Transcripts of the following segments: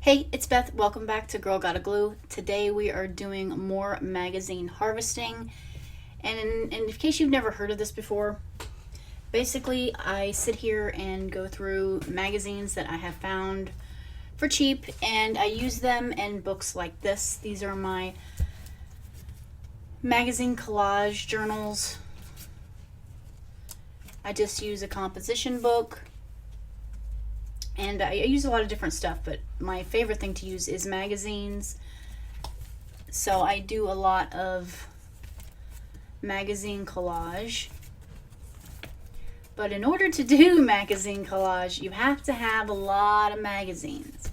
Hey, it's Beth. Welcome back to Girl Gotta Glue. Today we are doing more magazine harvesting. And in case you've never heard of this before, basically I sit here and go through magazines that I have found for cheap, and I use them in books like this. These are my magazine collage journals. I just use a composition book. And I use a lot of different stuff, but my favorite thing to use is magazines. So I do a lot of magazine collage. But in order to do magazine collage, you have to have a lot of magazines.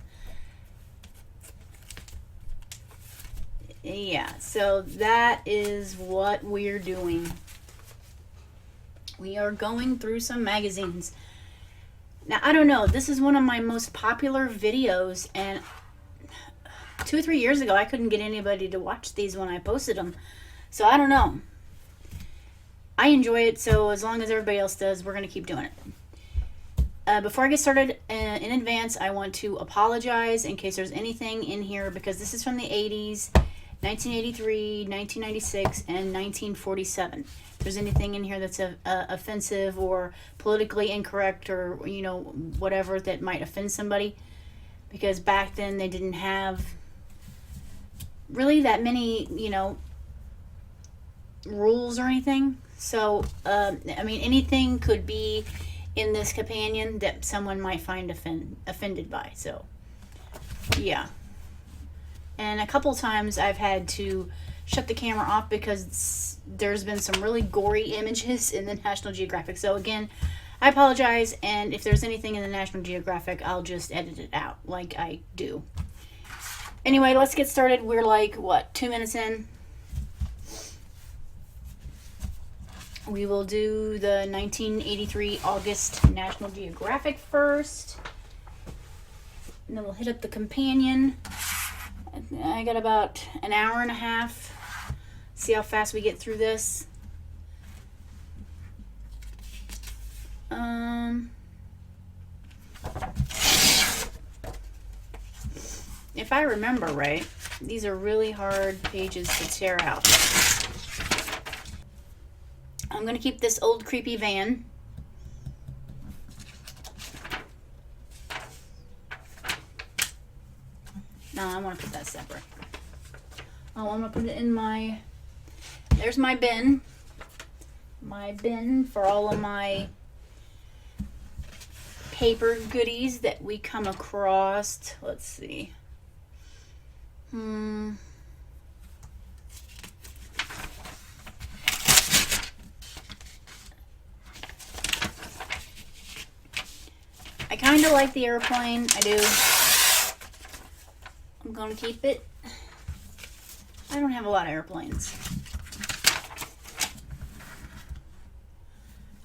Yeah, so that is what we're doing. We are going through some magazines. Now, I don't know, this is one of my most popular videos, and 2 or 3 years ago, I couldn't get anybody to watch these when I posted them. So, I don't know. I enjoy it, so as long as everybody else does, we're going to keep doing it. Before I get started, in advance, I want to apologize in case there's anything in here, because this is from the 80s, 1983, 1996, and 1947. If there's anything in here that's offensive or politically incorrect or, you know, whatever that might offend somebody, because back then they didn't have really that many, you know, rules or anything. So, I mean, anything could be in this companion that someone might find offended by. So, yeah. And a couple times I've had to shut the camera off because there's been some really gory images in the National Geographic. So again, I apologize, and if there's anything in the National Geographic, I'll just edit it out like I do. Anyway, let's get started. We're like, what, 2 minutes in? We will do the 1983 August National Geographic first. And then we'll hit up the companion. I got about an hour and a half. See how fast we get through this. If I remember right, these are really hard pages to tear out. I'm going to keep this old creepy van. No, I want to put that separate. Oh, I'm going to put it in my... There's my bin. My bin for all of my paper goodies that we come across. Let's see. I kind of like the airplane. I do. I'm going to keep it. I don't have a lot of airplanes.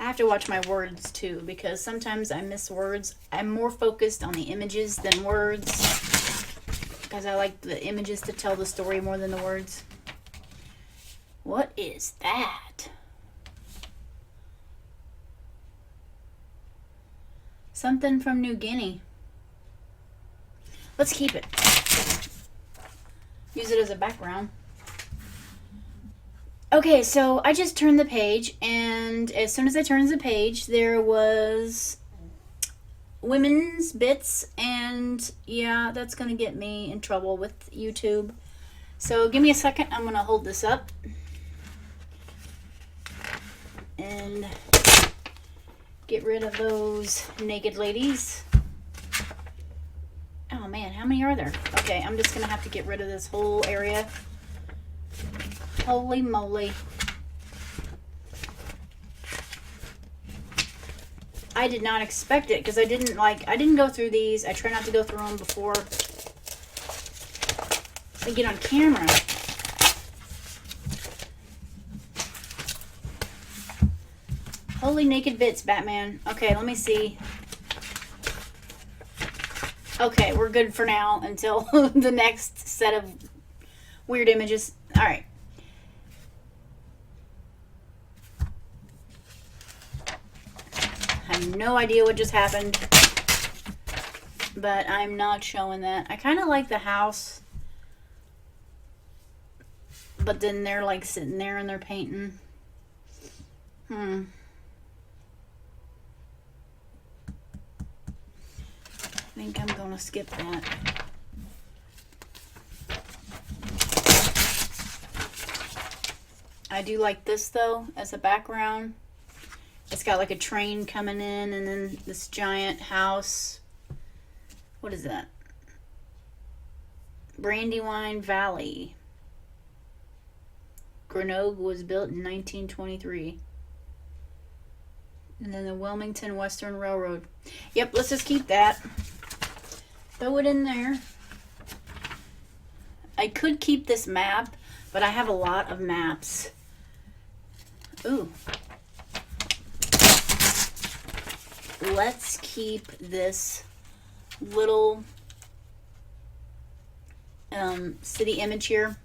I have to watch my words too, because sometimes I miss words. I'm more focused on the images than words, because I like the images to tell the story more than the words. What is that? Something from New Guinea. Let's keep it. Use it as a background. Okay, so I just turned the page, and as soon as I turned the page, there was women's bits, and yeah, that's going to get me in trouble with YouTube. So give me a second. I'm going to hold this up and get rid of those naked ladies. Oh man, how many are there? Okay, I'm just going to have to get rid of this whole area. Holy moly. I did not expect it, because I didn't go through these. I try not to go through them before I get on camera. Holy naked bits, Batman. Okay, let me see. Okay, we're good for now until the next set of weird images. All right. I have no idea what just happened. but I'm not showing that. I kind of like the house, but then they're like sitting there and they're painting. I think I'm gonna skip that. I do like this though as a background. It's got like a train coming in and then this giant house. What is that? Brandywine Valley. Grenoble was built in 1923. And then the Wilmington Western Railroad. Yep, let's just keep that. Throw it in there. I could keep this map, but I have a lot of maps. Ooh. Let's keep this little city image here.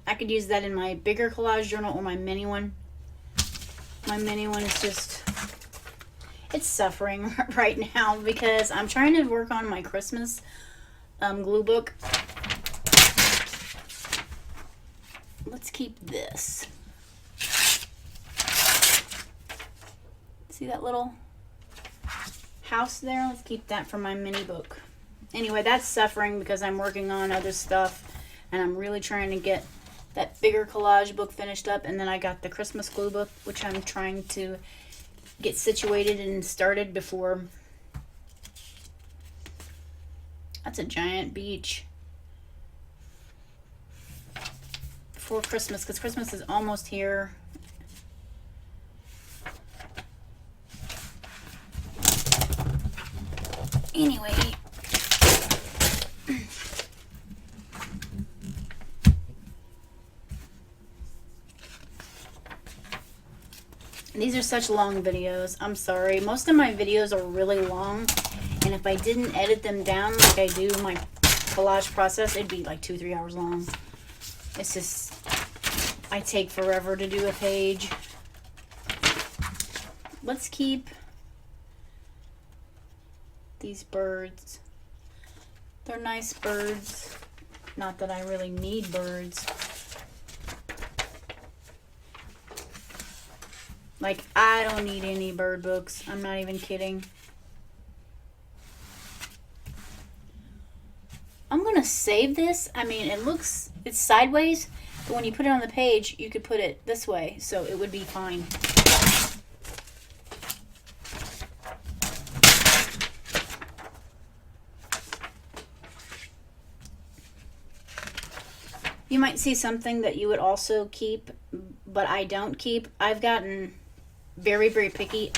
I could use that in my bigger collage journal or my mini one. My mini one is just, it's suffering right now because I'm trying to work on my Christmas glue book. Let's keep this. See that little house there? Let's keep that for my mini book. Anyway, that's suffering because I'm working on other stuff and I'm really trying to get that bigger collage book finished up. And then I got the Christmas glue book, which I'm trying to get situated and started before. That's a giant beach. Before Christmas, because Christmas is almost here. Anyway, these are such long videos. I'm sorry. Most of my videos are really long, and if I didn't edit them down like I do my collage process, it'd be like 2-3 hours long. It's just, I take forever to do a page. Let's keep these birds. They're nice birds. Not that I really need birds. Like, I don't need any bird books. I'm not even kidding. I'm gonna save this. I mean, it looks, it's sideways, but when you put it on the page, you could put it this way, so it would be fine. You might see something that you would also keep, but I don't keep. I've gotten very, very picky.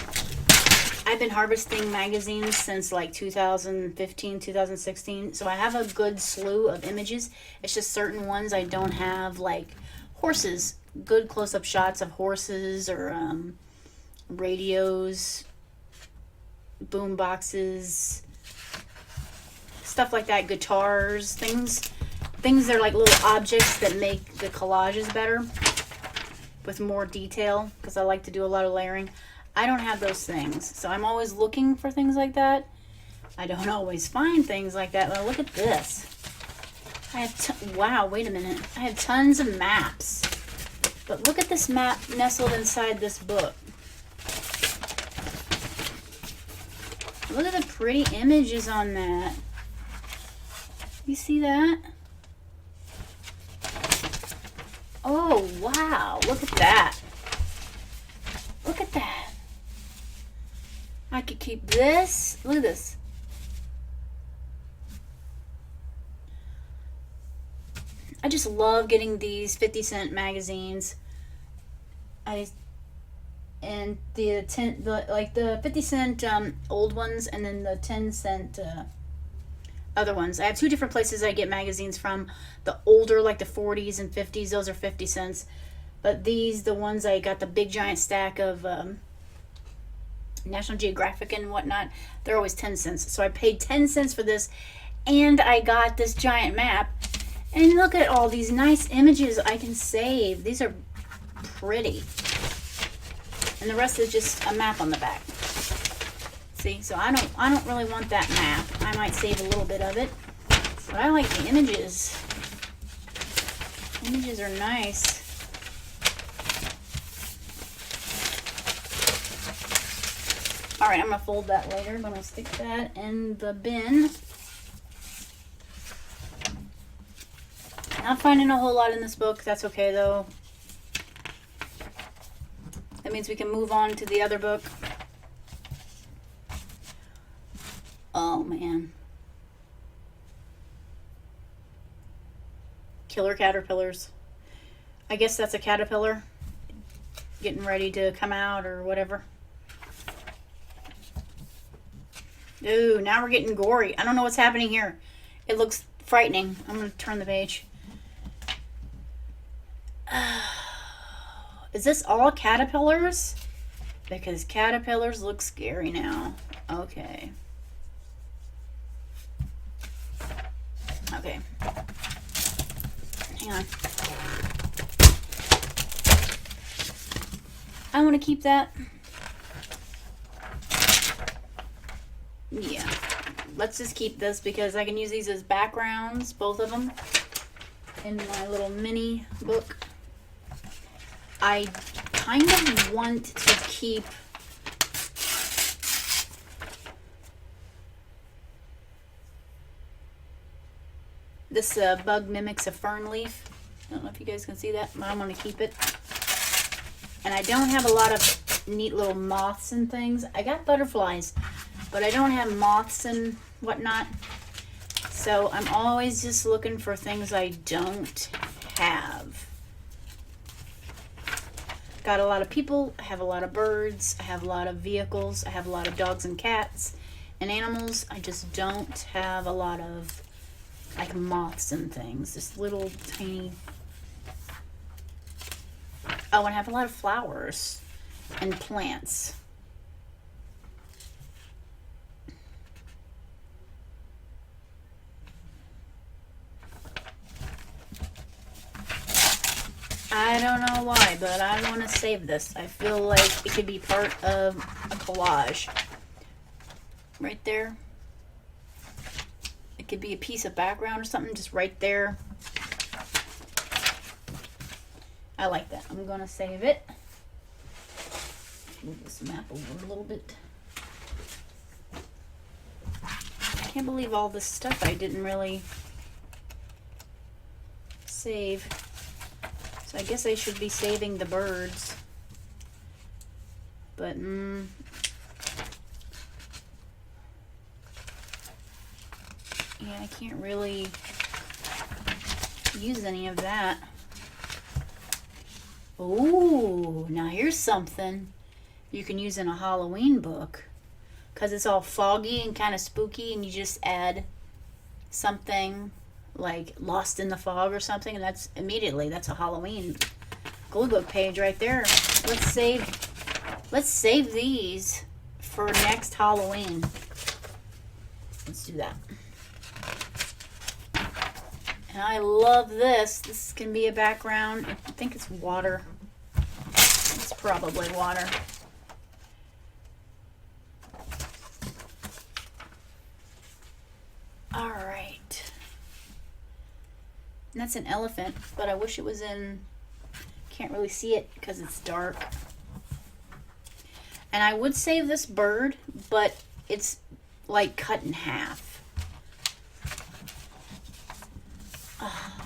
I've been harvesting magazines since like 2015, 2016. So I have a good slew of images. It's just certain ones I don't have, like horses. Good close-up shots of horses or radios, boom boxes, stuff like that, guitars, things that are like little objects that make the collages better with more detail, because I like to do a lot of layering. I don't have those things, so I'm always looking for things like that. I don't always find things like that. But look at this. I have wow, wait a minute. I have tons of maps. But look at this map nestled inside this book. Look at the pretty images on that. You see that? Oh, wow. Look at that. Look at that. I could keep this. Look at this. I just love getting these 50-cent magazines. And the 50-cent old ones, and then the 10-cent other ones. I have two different places I get magazines from. The older, like the 40s and 50s, those are 50 cents. But these, the ones I got the big giant stack of National Geographic and whatnot, they're always 10 cents. So I paid 10 cents for this, and I got this giant map. And look at all these nice images I can save. These are pretty. And the rest is just a map on the back. See, so I don't really want that map. I might save a little bit of it, but I like the images. Images are nice. All right, I'm gonna fold that later. I'm gonna stick that in the bin. Not finding a whole lot in this book. That's okay though. That means we can move on to the other book. Oh man. Killer caterpillars. I guess that's a caterpillar getting ready to come out or whatever. Ooh, now we're getting gory. I don't know what's happening here. It looks frightening. I'm going to turn the page. Is this all caterpillars? Because caterpillars look scary now. Okay. Okay. Hang on. I want to keep that. Yeah. Let's just keep this because I can use these as backgrounds, both of them, in my little mini book. I kind of want to keep this bug mimics a fern leaf. I don't know if you guys can see that, but I'm going to keep it. And I don't have a lot of neat little moths and things. I got butterflies, but I don't have moths and whatnot. So I'm always just looking for things I don't have. Got a lot of people, I have a lot of birds, I have a lot of vehicles, I have a lot of dogs and cats and animals. I just don't have a lot of like moths and things. Just little tiny. Oh, and I have a lot of flowers and plants. I don't know why, but I want to save this. I feel like it could be part of a collage. Right there. It could be a piece of background or something just right there. I like that. I'm going to save it. Move this map over a little bit. I can't believe all this stuff I didn't really save. So I guess I should be saving the birds. But, yeah, I can't really use any of that. Ooh, now here's something you can use in a Halloween book. Because it's all foggy and kind of spooky, and you just add something like Lost in the Fog or something, and that's a Halloween glue book page right there. Let's save these for next Halloween. Let's do that. And I love this. This can be a background. I think it's water. It's probably water. All right. And that's an elephant, but I wish it was in, can't really see it because it's dark. And I would save this bird, but it's like cut in half.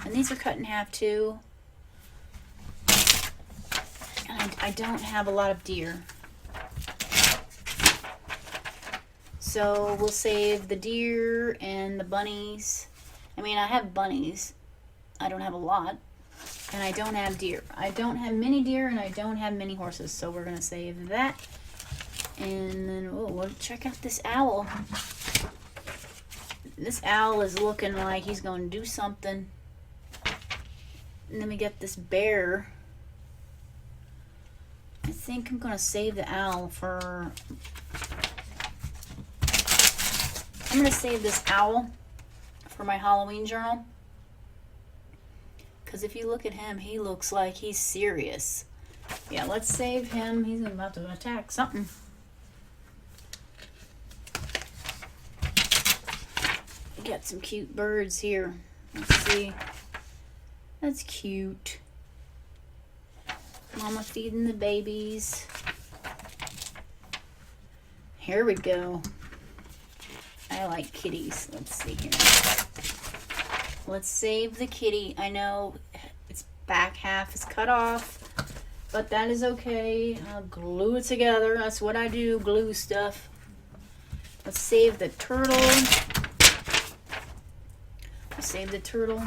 And these are cut in half too. And I don't have a lot of deer. So we'll save the deer and the bunnies. I mean, I have bunnies. I don't have a lot. And I don't have deer. I don't have many deer and I don't have many horses. So we're going to save that. And then, oh, we'll check out this owl. This owl is looking like he's going to do something. And then we get this bear. I think I'm going to save the owl for... I'm going to save this owl for my Halloween journal. Because if you look at him, he looks like he's serious. Yeah, let's save him. He's about to attack something. Got some cute birds here. Let's see. That's cute. Mama feeding the babies. Here we go. I like kitties. Let's see here. Let's save the kitty. I know its back half is cut off, but that is okay. I'll glue it together. That's what I do, glue stuff. Let's save the turtle. Let's save the turtle.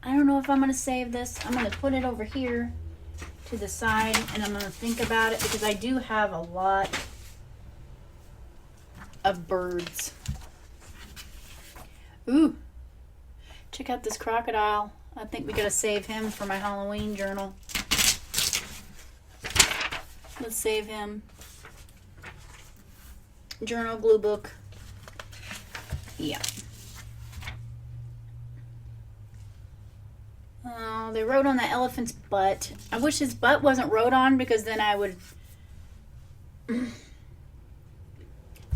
I don't know if I'm going to save this. I'm going to put it over here to the side, and I'm going to think about it because I do have a lot of birds. Ooh, check out this crocodile. I think we got to save him for my Halloween journal. Let's save him. Journal glue book. Yeah. Oh, they wrote on the elephant's butt. I wish his butt wasn't wrote on because then I would...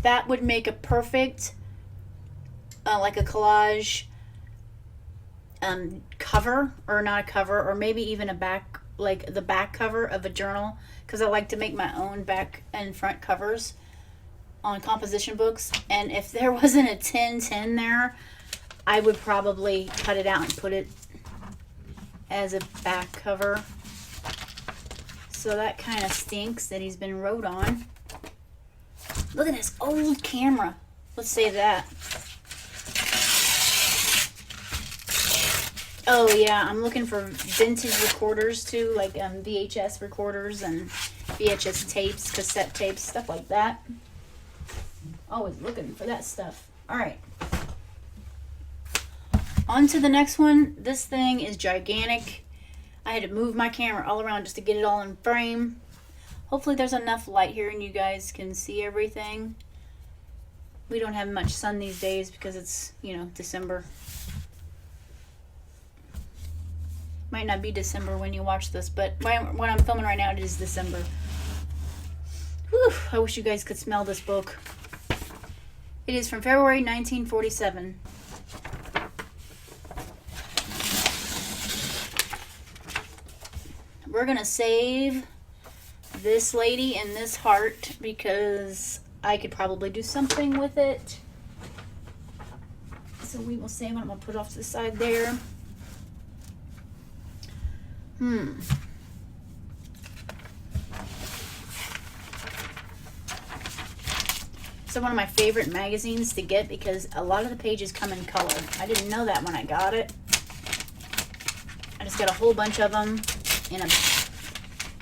that would make a perfect, like a collage cover, or not a cover, or maybe even a back, like the back cover of a journal, because I like to make my own back and front covers on composition books. And if there wasn't a 10-10 there, I would probably cut it out and put it as a back cover. So that kind of stinks that he's been wrote on. Look at this old camera. Let's save that. Oh yeah, I'm looking for vintage recorders too, like VHS recorders and VHS tapes, cassette tapes, stuff like that. Always looking for that stuff. All right. On to the next one. This thing is gigantic. I had to move my camera all around just to get it all in frame. Hopefully there's enough light here and you guys can see everything. We don't have much sun these days because it's, you know, December. Might not be December when you watch this, but when I'm filming right now, it is December. Whew, I wish you guys could smell this book. It is from February 1947. We're going to save this lady and this heart because I could probably do something with it. So we will save it. I'm going to put it off to the side there. So one of my favorite magazines to get because a lot of the pages come in color. I didn't know that when I got it. I just got a whole bunch of them in a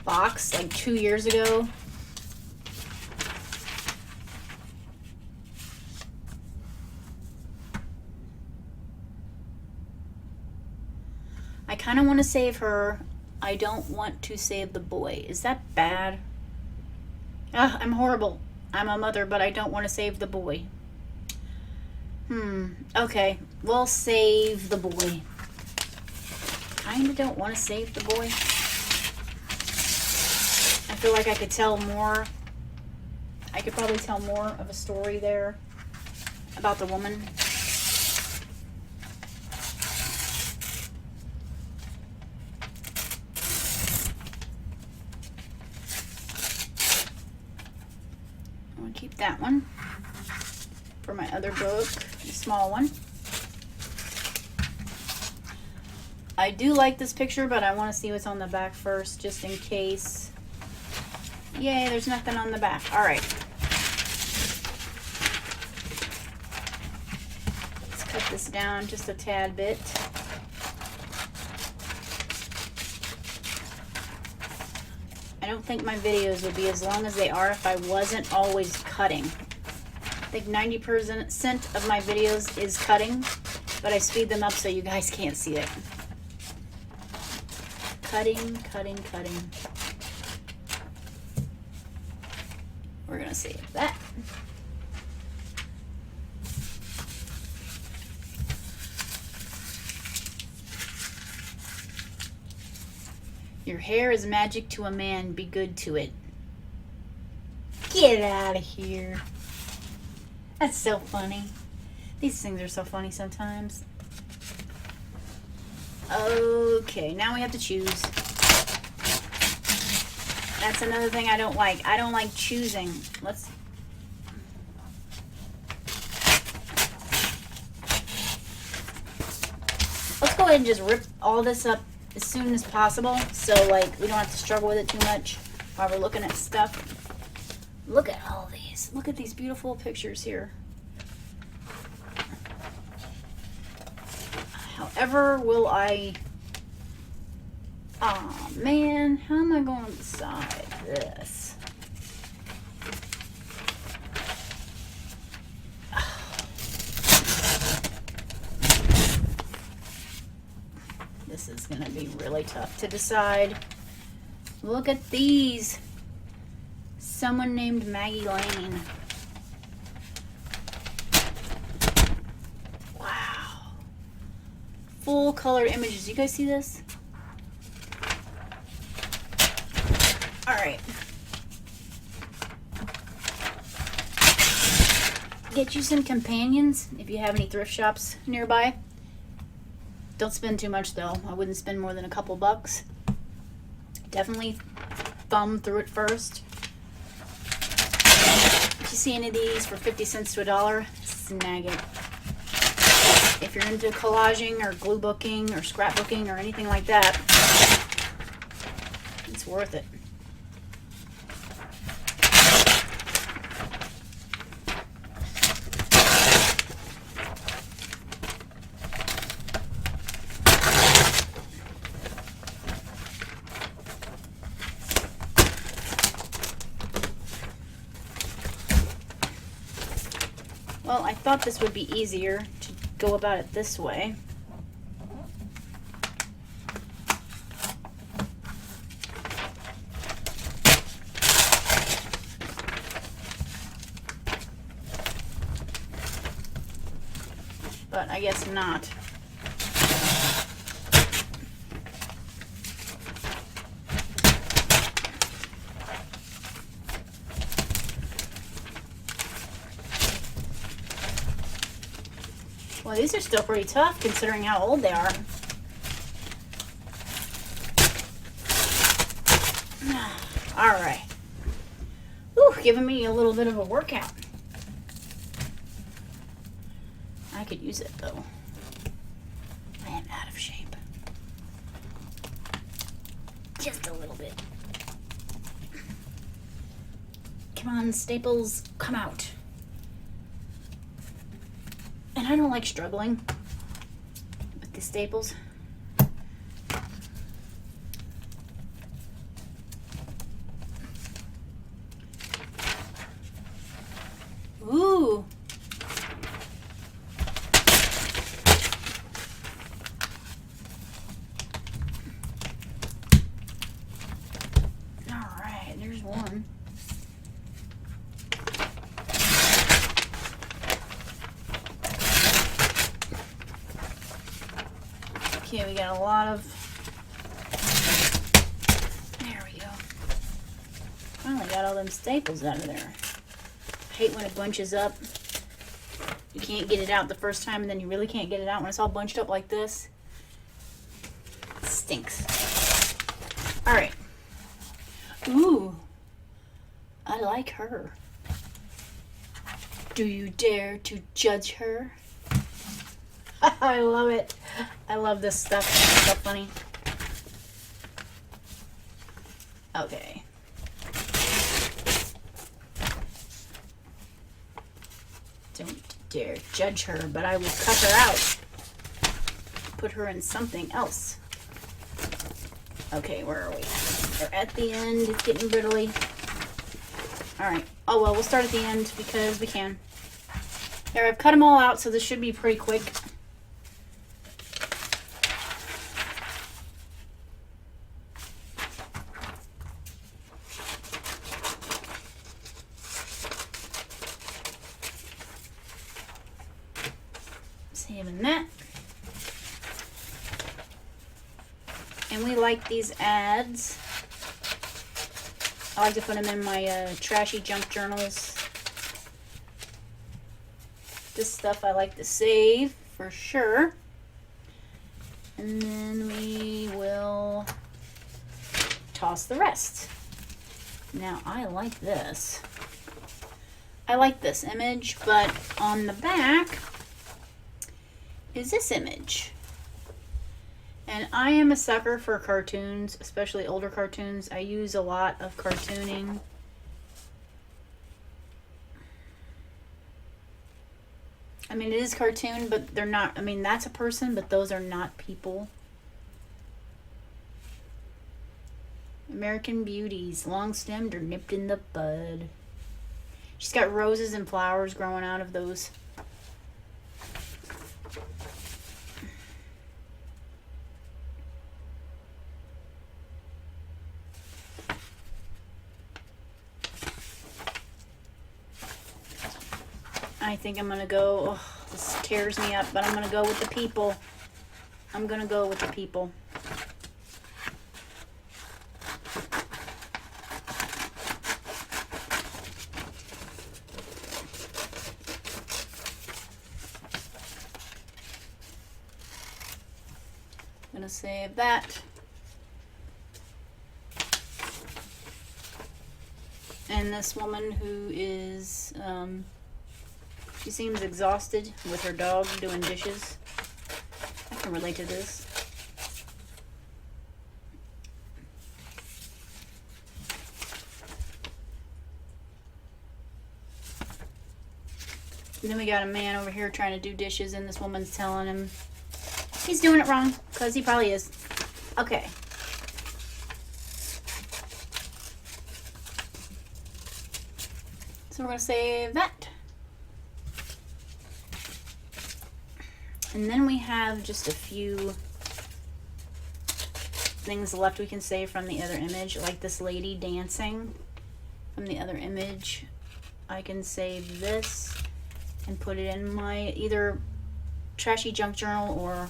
box like 2 years ago. I kind of want to save her. I don't want to save the boy. Is that bad? I'm horrible. I'm a mother, but I don't want to save the boy. Okay, we'll save the boy. Kinda don't want to save the boy. I feel like I could tell more. I could probably tell more of a story there about the woman. I'm gonna keep that one for my other book, the small one. I do like this picture, but I want to see what's on the back first, just in case. Yay, there's nothing on the back. All right. Let's cut this down just a tad bit. I don't think my videos would be as long as they are if I wasn't always cutting. I think 90% of my videos is cutting, but I speed them up so you guys can't see it. Cutting, cutting, cutting. We're gonna save that. Your hair is magic to a man. Be good to it. Get out of here. That's so funny. These things are so funny sometimes. Okay, now we have to choose. That's another thing I don't like. I don't like choosing. Let's go ahead and just rip all this up as soon as possible, so like we don't have to struggle with it too much while we're looking at stuff. Look at all these. Look at these beautiful pictures here. However will I... Oh man, how am I going to decide this? This is going to be really tough to decide. Look at these. Someone named Maggie Lane. Wow. Full color images. You guys see this? Alright. Get you some companions if you have any thrift shops nearby. Don't spend too much though. I wouldn't spend more than a couple bucks. Definitely thumb through it first. If you see any of these for 50 cents to $1, snag it. If you're into collaging or glue booking or scrapbooking or anything like that, it's worth it. Well, I thought this would be easier to go about it this way. But I guess not. Well, these are still pretty tough considering how old they are. All right. Ooh, giving me a little bit of a workout. I could use it though. I am out of shape. Just a little bit. Come on, staples, come out. And I don't like struggling with the staples. Ooh. All right, there's one. Okay, we got a lot of... There we go. Finally got all them staples out of there. I hate when it bunches up. You can't get it out the first time and then you really can't get it out when it's all bunched up like this. It stinks. Alright. Ooh. I like her. Do you dare to judge her? I love it. I love this stuff. It's so funny. Okay. Don't dare judge her, but I will cut her out. Put her in something else. Okay, where are we? We're at the end. It's getting brittly. Alright. Oh, well, we'll start at the end because we can. There, I've cut them all out, so this should be pretty quick. Saving that. And we like these ads. I like to put them in my trashy junk journals. This stuff I like to save for sure. And then we will toss the rest. Now I like this. I like this image, but on the back is this image. And I am a sucker for cartoons, especially older cartoons. I use a lot of cartooning. I mean, it is cartoon, but they're not, I mean, that's a person, but those are not people. American Beauties, long-stemmed or nipped in the bud. She's got roses and flowers growing out of those. I think I'm gonna go, oh, this tears me up, but I'm gonna go with the people. I'm gonna go with the people. I'm gonna save that. And this woman who is, she seems exhausted with her dog doing dishes. I can relate to this. And then we got a man over here trying to do dishes, and this woman's telling him he's doing it wrong, because he probably is. Okay. So we're going to save that. And then we have just a few things left we can save from the other image, like this lady dancing from the other image. I can save this and put it in my either trashy junk journal or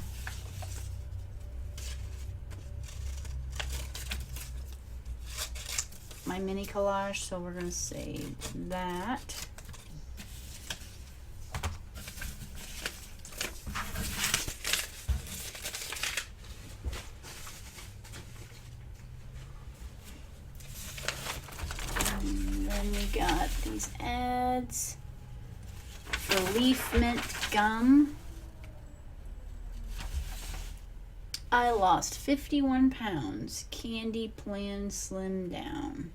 my mini collage. So we're going to save that. And then we got these ads for leaf mint gum. I lost 51 pounds. Candy plan slim down.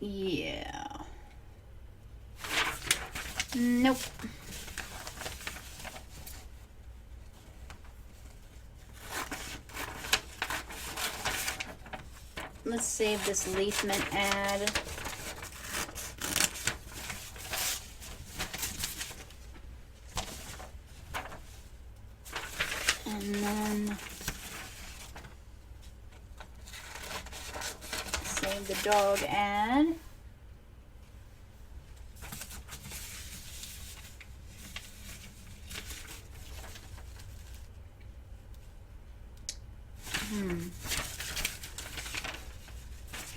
Yeah. Nope. Let's save this leaf mint ad. And then save the dog ad.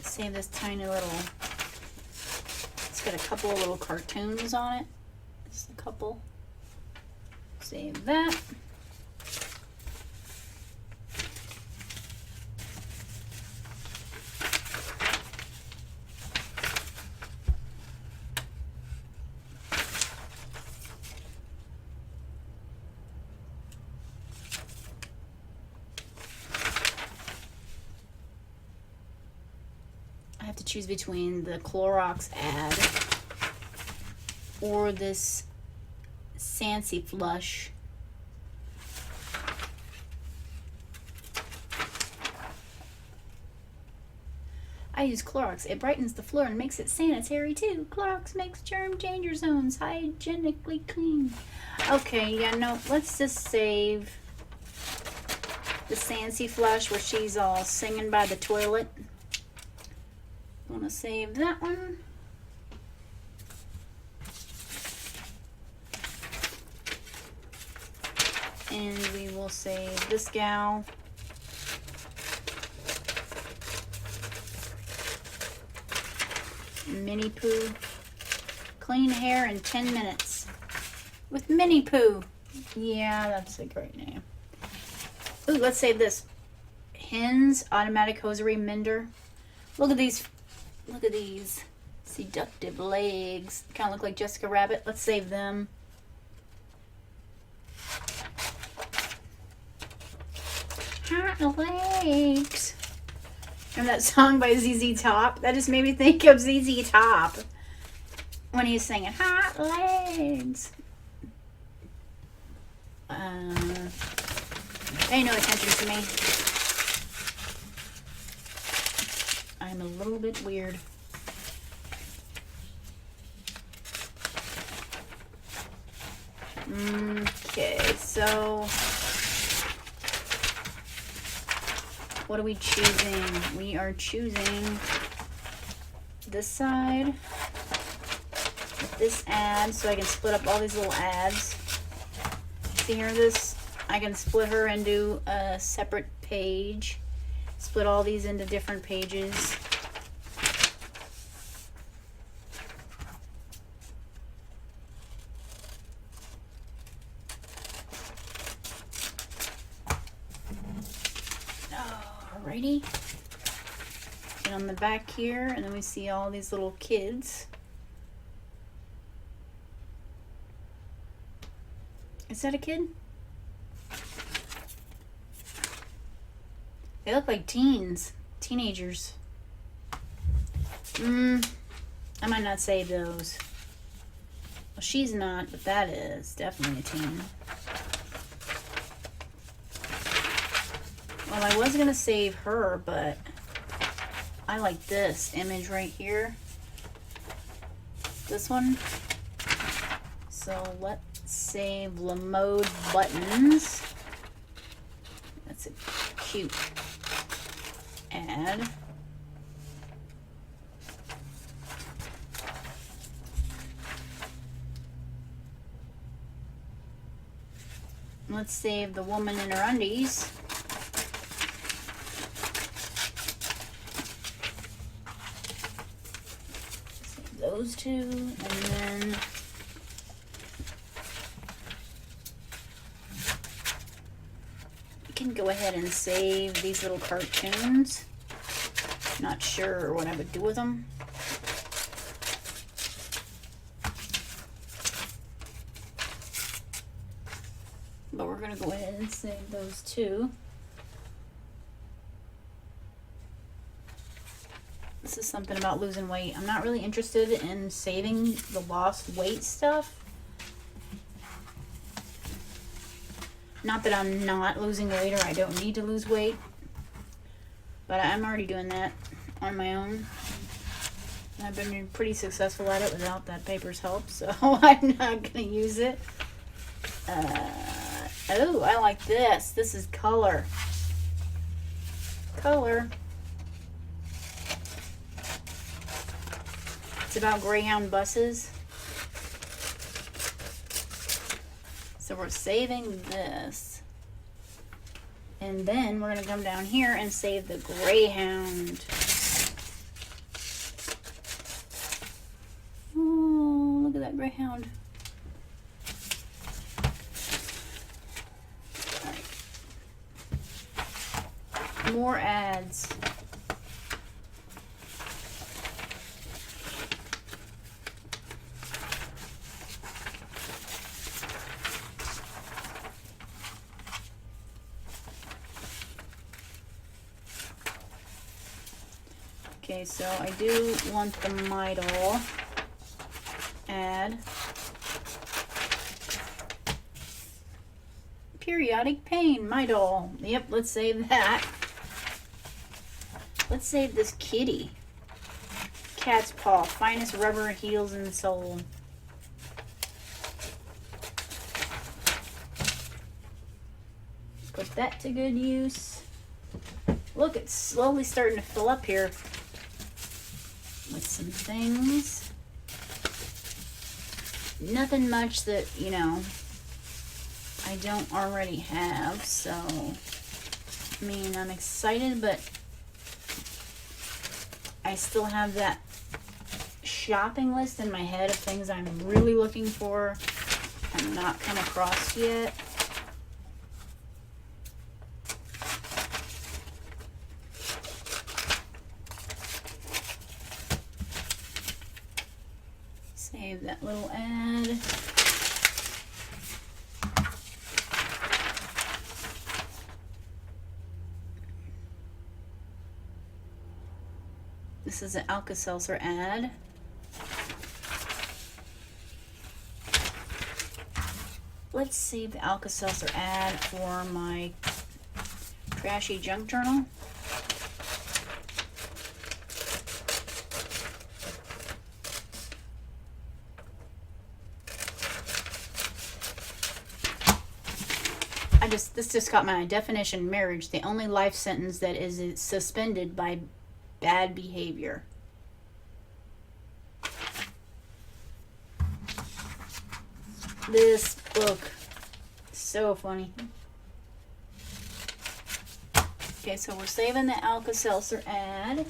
Save this tiny little, it's got a couple of little cartoons on it. Just a couple. Save that. I have to choose between the Clorox ad or this Sancy Flush. I use Clorox. It brightens the floor and makes it sanitary too. Clorox makes germ changer zones hygienically clean. Okay, yeah, no, let's just save the Sancy Flush where she's all singing by the toilet. I'm gonna save that one. And we will save this gal. Minnie Pooh. Clean hair in 10 minutes. With Minnie Pooh. Yeah, that's a great name. Ooh, let's save this. Hens Automatic Hosiery Mender. Look at these. Look at these seductive legs. Kind of look like Jessica Rabbit. Let's save them. Hot legs. Remember that song by ZZ Top? That just made me think of ZZ Top when he's singing Hot Legs. Pay no attention to me. I'm a little bit weird. Okay, so what are we choosing? We are choosing this side with this ad, so I can split up all these little ads. See here, this, I can split her into a separate page, split all these into different pages. Alrighty. And on the back here, and then we see all these little kids. Is that a kid? They look like teenagers. I might not save those. Well, she's not, but that is definitely a teen. Well, I was gonna save her, but I like this image right here. This one. So let's save Lamode Buttons. That's a cute ad. Let's save the woman in her undies. Save those two, and then can go ahead and save these little cartoons. Not sure what I would do with them. But we're gonna go ahead and save those two. This is something about losing weight. I'm not really interested in saving the lost weight stuff. Not that I'm not losing weight or I don't need to lose weight, but I'm already doing that on my own. I've been pretty successful at it without that paper's help, so I'm not going to use it. Oh, I like this. This is color. Color. It's about Greyhound buses. So we're saving this. And then we're going to come down here and save the Greyhound. Oh, look at that Greyhound. All right. More ads. Okay, so I do want the Midol ad. Periodic pain, Midol. Yep, let's save that. Let's save this kitty. Cat's paw, finest rubber heels and sole. Put that to good use. Look, it's slowly starting to fill up here with some things. Nothing much that, you know, I don't already have. So, I mean, I'm excited, but I still have that shopping list in my head of things I'm really looking for and not come across yet. Save that little ad. This is an Alka-Seltzer ad. Let's save the Alka-Seltzer ad for my trashy junk journal. This just got my definition: marriage, the only life sentence that is suspended by bad behavior. This book, so funny. Okay, so we're saving the Alka-Seltzer ad.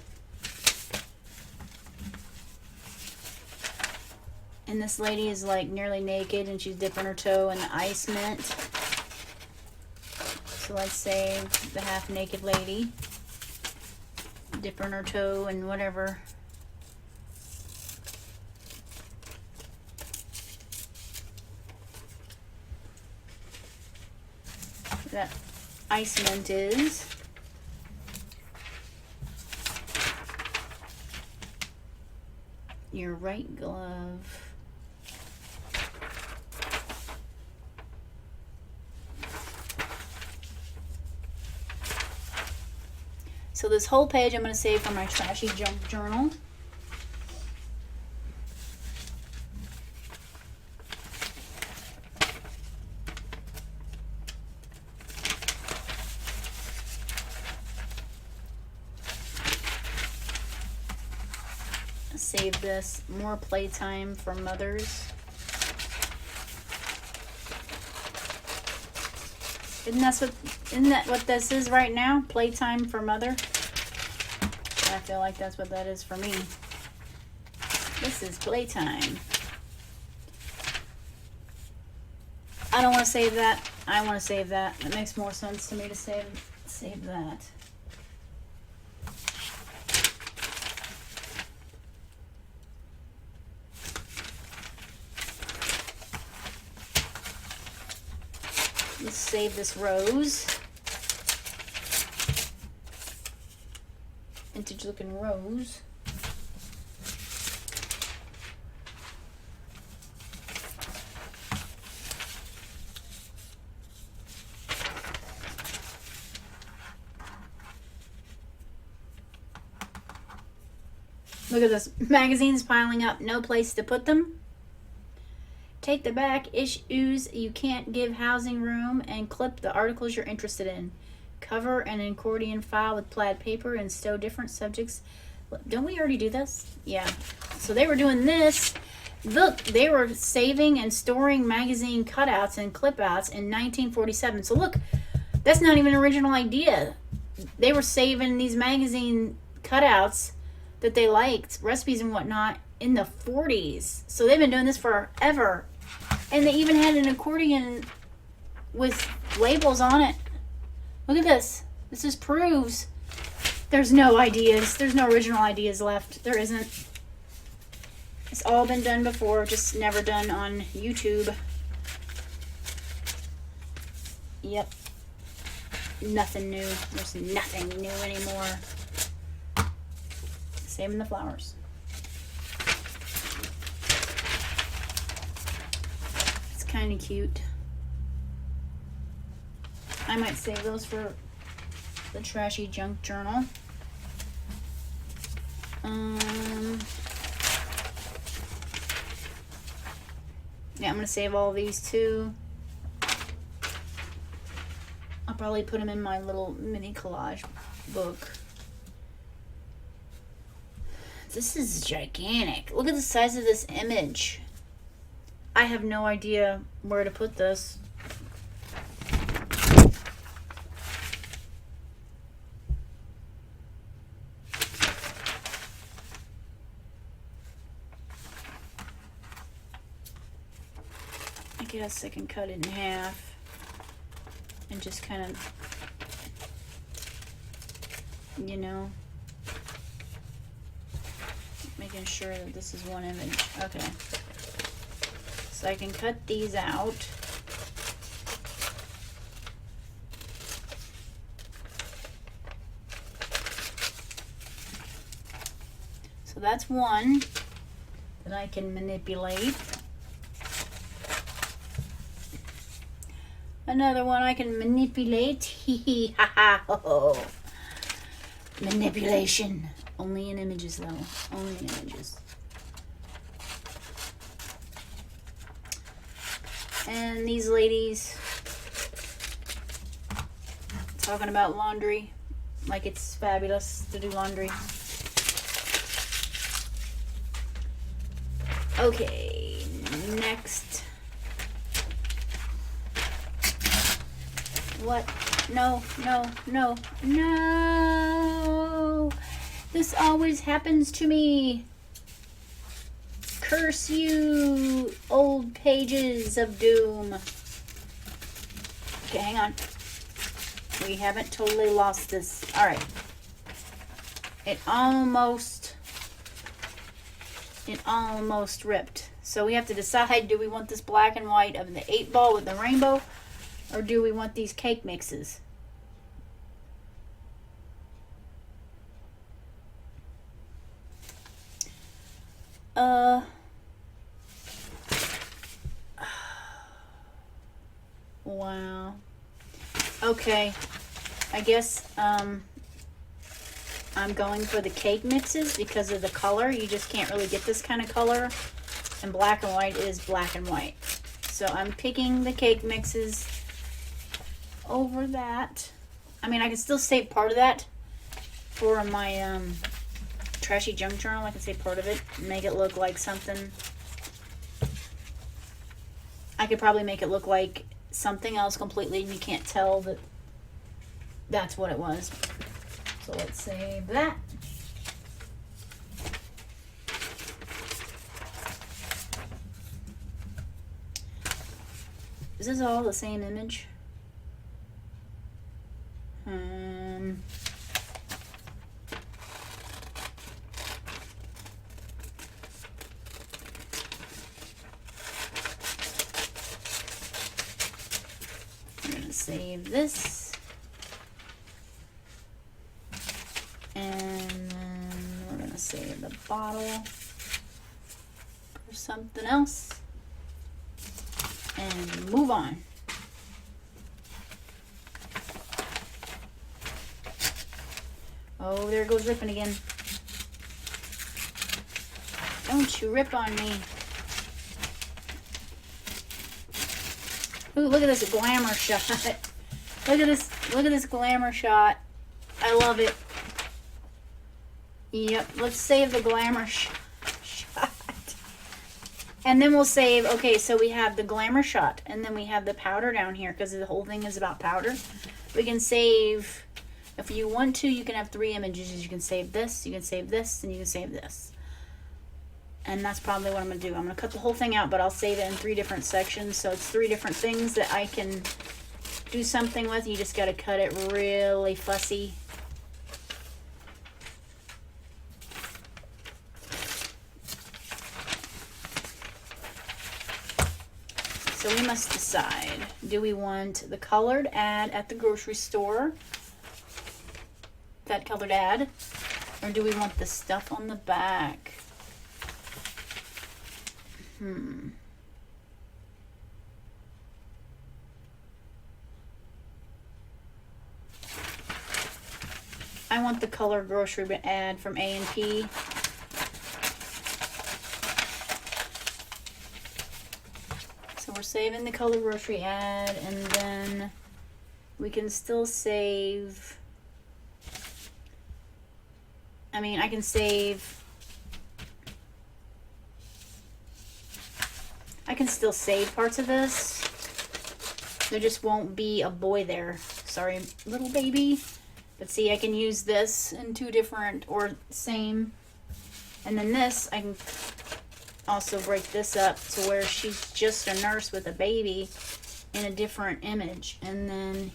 And this lady is like nearly naked and she's dipping her toe in the ice mint. So let's save the half naked lady dipping her toe in whatever. That ice mint is. Your right glove. So this whole page I'm going to save for my trashy junk journal. Save this, more playtime for mothers. Isn't that what this is right now? Playtime for mother? I feel like that's what that is for me. This is playtime. I don't want to save that. I want to save that. It makes more sense to me to save that. Let's save this rose. Vintage looking rose. Look at this. Magazines piling up. No place to put them. Take the back issues you can't give housing room and clip the articles you're interested in. Cover an accordion file with plaid paper and stow different subjects. Don't we already do this? Yeah. So they were doing this. Look, they were saving and storing magazine cutouts and clipouts in 1947. So look, that's not even an original idea. They were saving these magazine cutouts that they liked, recipes and whatnot, in the 40s. So they've been doing this forever. And they even had an accordion with labels on it. Look at this. This just proves there's no ideas. There's no original ideas left. There isn't. It's all been done before, just never done on YouTube. Yep. Nothing new. There's nothing new anymore. Saving the flowers. Kind of cute. I might save those for the trashy junk journal. Yeah, I'm gonna save all these too. I'll probably put them in my little mini collage book. This is gigantic. Look at the size of this image. I have no idea where to put this. guess I can cut it in half and just kind of, you know, making sure that this is one image. Okay. So I can cut these out. So that's one that I can manipulate. Another one I can manipulate. Hee hee ha ha ho ho. Manipulation. Only in images though. Only in images. And these ladies talking about laundry like it's fabulous to do laundry. Okay, next. What? No, no, no, no. This always happens to me. Curse you, old pages of doom. Okay, hang on. We haven't totally lost this. All right. It almost ripped. So we have to decide, do we want this black and white of the 8-ball with the rainbow, or do we want these cake mixes? Wow. Okay. I guess I'm going for the cake mixes because of the color. You just can't really get this kind of color. And black and white is black and white. So I'm picking the cake mixes over that. I mean, I can still save part of that for my trashy junk journal. I can save part of it and make it look like something. I could probably make it look like something else completely and you can't tell that that's what it was. So let's save that. Is this all the same image? I'm gonna save this. And then we're gonna save the bottle for something else. And move on. Oh, there it goes ripping again. Don't you rip on me. Ooh, look at this glamour shot. Look at this glamour shot. I love it. Yep, let's save the glamour shot. And then we'll save, okay, so we have the glamour shot, and then we have the powder down here, because the whole thing is about powder. We can save, if you want to, you can have 3 images. You can save this, you can save this, and you can save this. And that's probably what I'm going to do. I'm going to cut the whole thing out, but I'll save it in 3 different sections. So it's 3 different things that I can do something with. You just got to cut it really fussy. So we must decide, do we want the colored ad at the grocery store, that colored ad, or do we want the stuff on the back? I want the color grocery ad from A&P. So we're saving the color grocery ad, and then we can still save, I mean, I can save, I can still save parts of this. There just won't be a boy there. Sorry, little baby. But see, I can use this in 2 different, or same. And then this, I can also break this up to where she's just a nurse with a baby in a different image, and then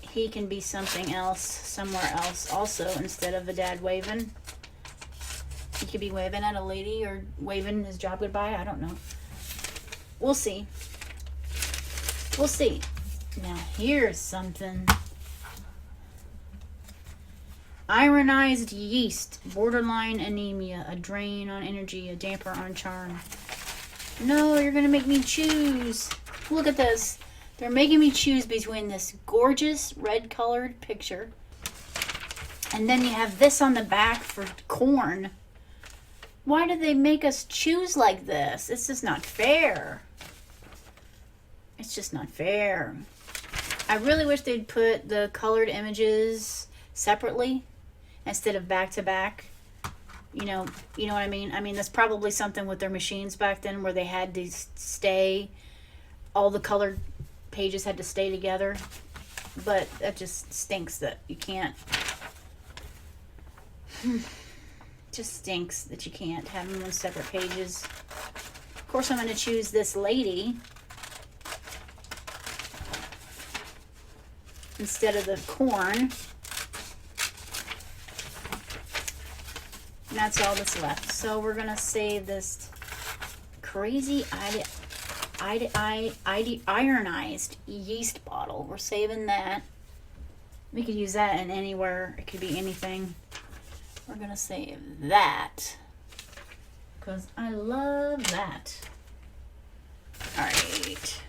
he can be something else somewhere else also instead of a dad waving. He could be waving at a lady or waving his job goodbye. I don't know. We'll see. We'll see. Now here's something. Ironized yeast, borderline anemia, a drain on energy, a damper on charm. No, you're gonna make me choose. Look at this. They're making me choose between this gorgeous red colored picture and then you have this on the back for corn. Why do they make us choose like this? It's just not fair. It's just not fair. I really wish they'd put the colored images separately instead of back to back. You know what I mean? I mean, that's probably something with their machines back then where they had to stay, all the colored pages had to stay together. But that just stinks that you can't. Just stinks that you can't have them on separate pages. Of course, I'm going to choose this lady instead of the corn. And that's all that's left. So we're going to save this crazy ironized yeast bottle. We're saving that. We could use that in anywhere. It could be anything. We're going to save that because I love that. All right.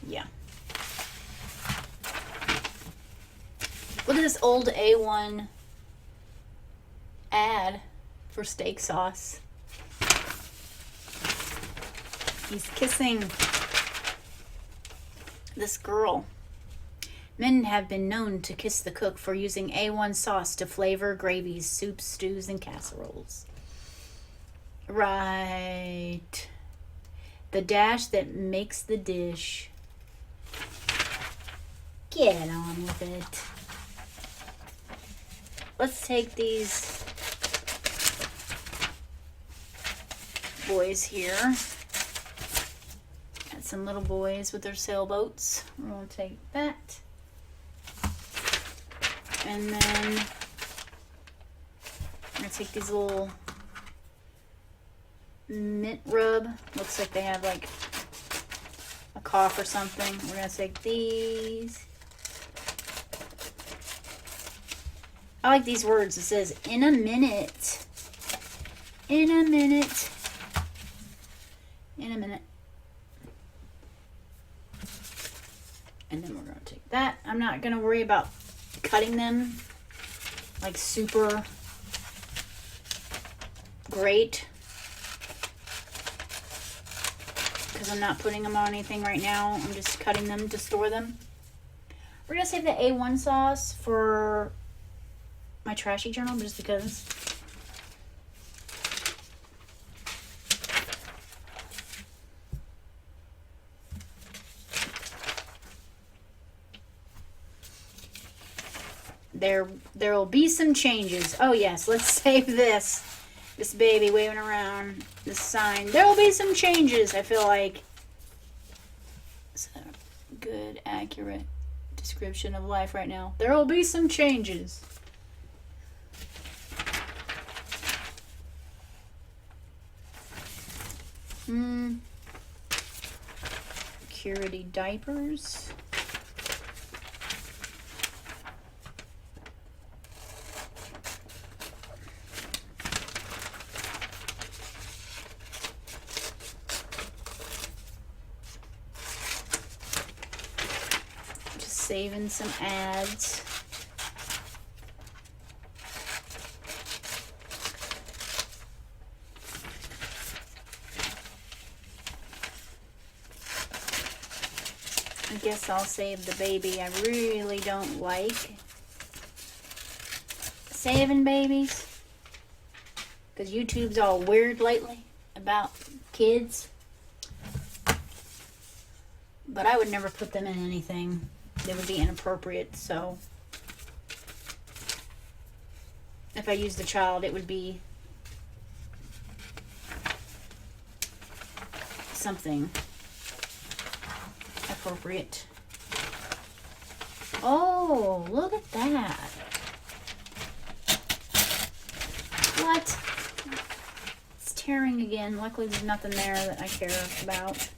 Yeah. Look at this old A1 ad for steak sauce. He's kissing this girl. Men have been known to kiss the cook for using A1 sauce to flavor gravies, soups, stews, and casseroles. Right. The dash that makes the dish. Get on with it. Let's take these boys here. Got some little boys with their sailboats. We're going to take that. And then I'm going to take these little mint rub. Looks like they have like a cough or something. We're going to take these. I like these words. It says, in a minute. In a minute. In a minute. And then we're going to take that. I'm not going to worry about cutting them like super great because I'm not putting them on anything right now. I'm just cutting them to store them. We're going to save the A1 sauce for my trashy journal just because. There will be some changes. Oh yes, let's save this baby waving around this sign. There will be some changes. I feel like it's a good, accurate description of life right now. There will be some changes. Security diapers. Saving some ads. I guess I'll save the baby. I really don't like saving babies because YouTube's all weird lately about kids. But I would never put them in anything. They would be inappropriate, so if I used the child, it would be something appropriate. Oh, look at that. What? It's tearing again. Luckily there's nothing there that I care about.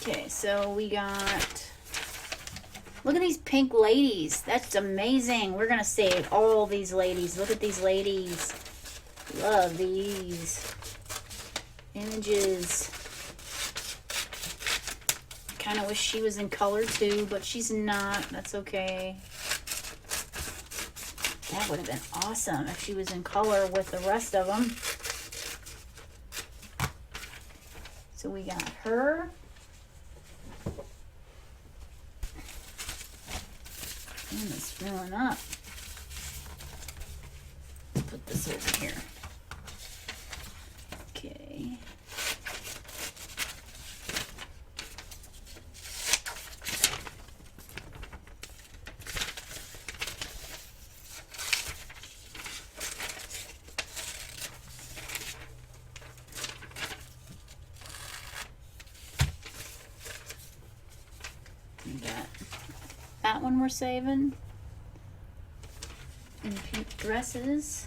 Okay, so we got... Look at these pink ladies. That's amazing. We're going to save all these ladies. Look at these ladies. Love these images. Kind of wish she was in color too, but she's not. That's okay. That would have been awesome if she was in color with the rest of them. So we got her. And it's filling up. Let's put this over here. Okay. We got that one we're saving. And pink dresses.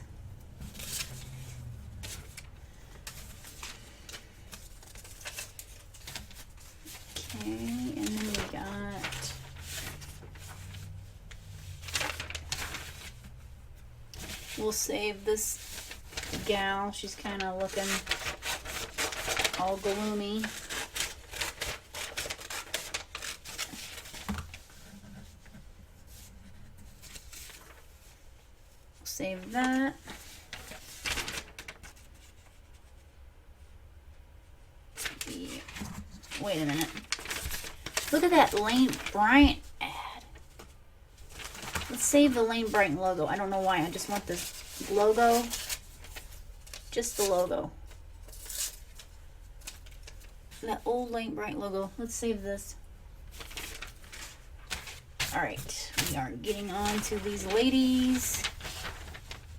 Okay, and then we got we'll save this gal. She's kind of looking all gloomy. Save that. Wait a minute. Look at that Lane Bryant ad. Let's save the Lane Bryant logo. I don't know why. I just want this logo. Just the logo. That old Lane Bryant logo. Let's save this. Alright. We are getting on to these ladies.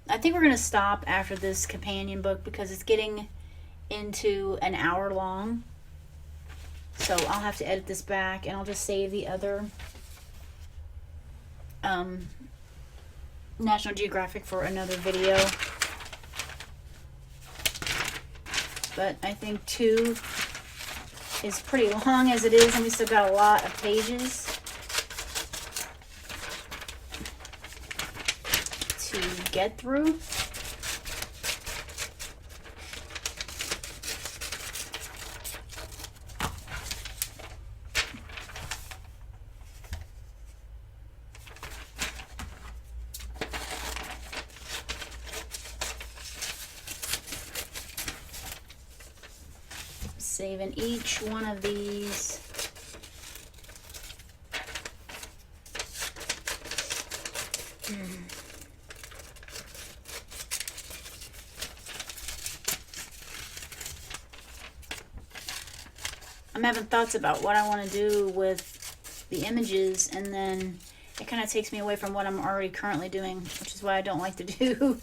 I think we're going to stop after this companion book because it's getting into an hour long. So I'll have to edit this back and I'll just save the other National Geographic for another video. But I think 2 is pretty long as it is, and we still got a lot of pages to get through. Saving each one of these. I'm having thoughts about what I want to do with the images, and then it kind of takes me away from what I'm already currently doing, which is why I don't like to do.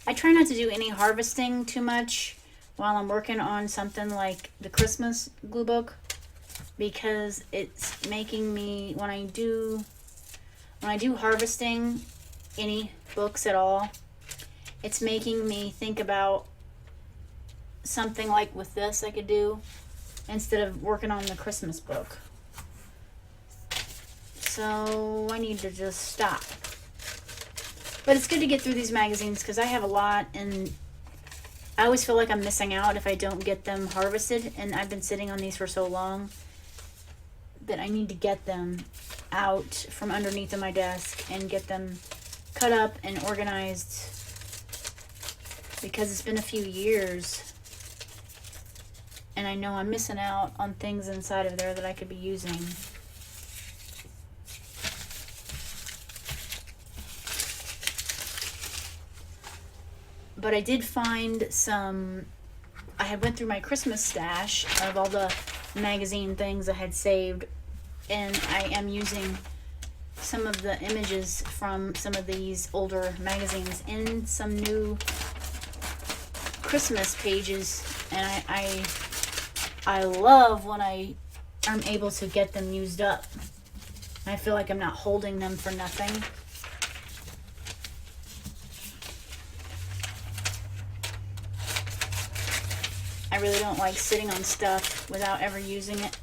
I try not to do any harvesting too much while I'm working on something like the Christmas glue book, because it's making me, when I do harvesting any books at all, it's making me think about something like with this I could do instead of working on the Christmas book. So I need to just stop. But it's good to get through these magazines because I have a lot, and I always feel like I'm missing out if I don't get them harvested, and I've been sitting on these for so long that I need to get them out from underneath of my desk and get them cut up and organized, because it's been a few years and I know I'm missing out on things inside of there that I could be using. But I did find some, I had went through my Christmas stash of all the magazine things I had saved, and I am using some of the images from some of these older magazines in some new Christmas pages, and I love when I am able to get them used up. I feel like I'm not holding them for nothing. I really don't like sitting on stuff without ever using it.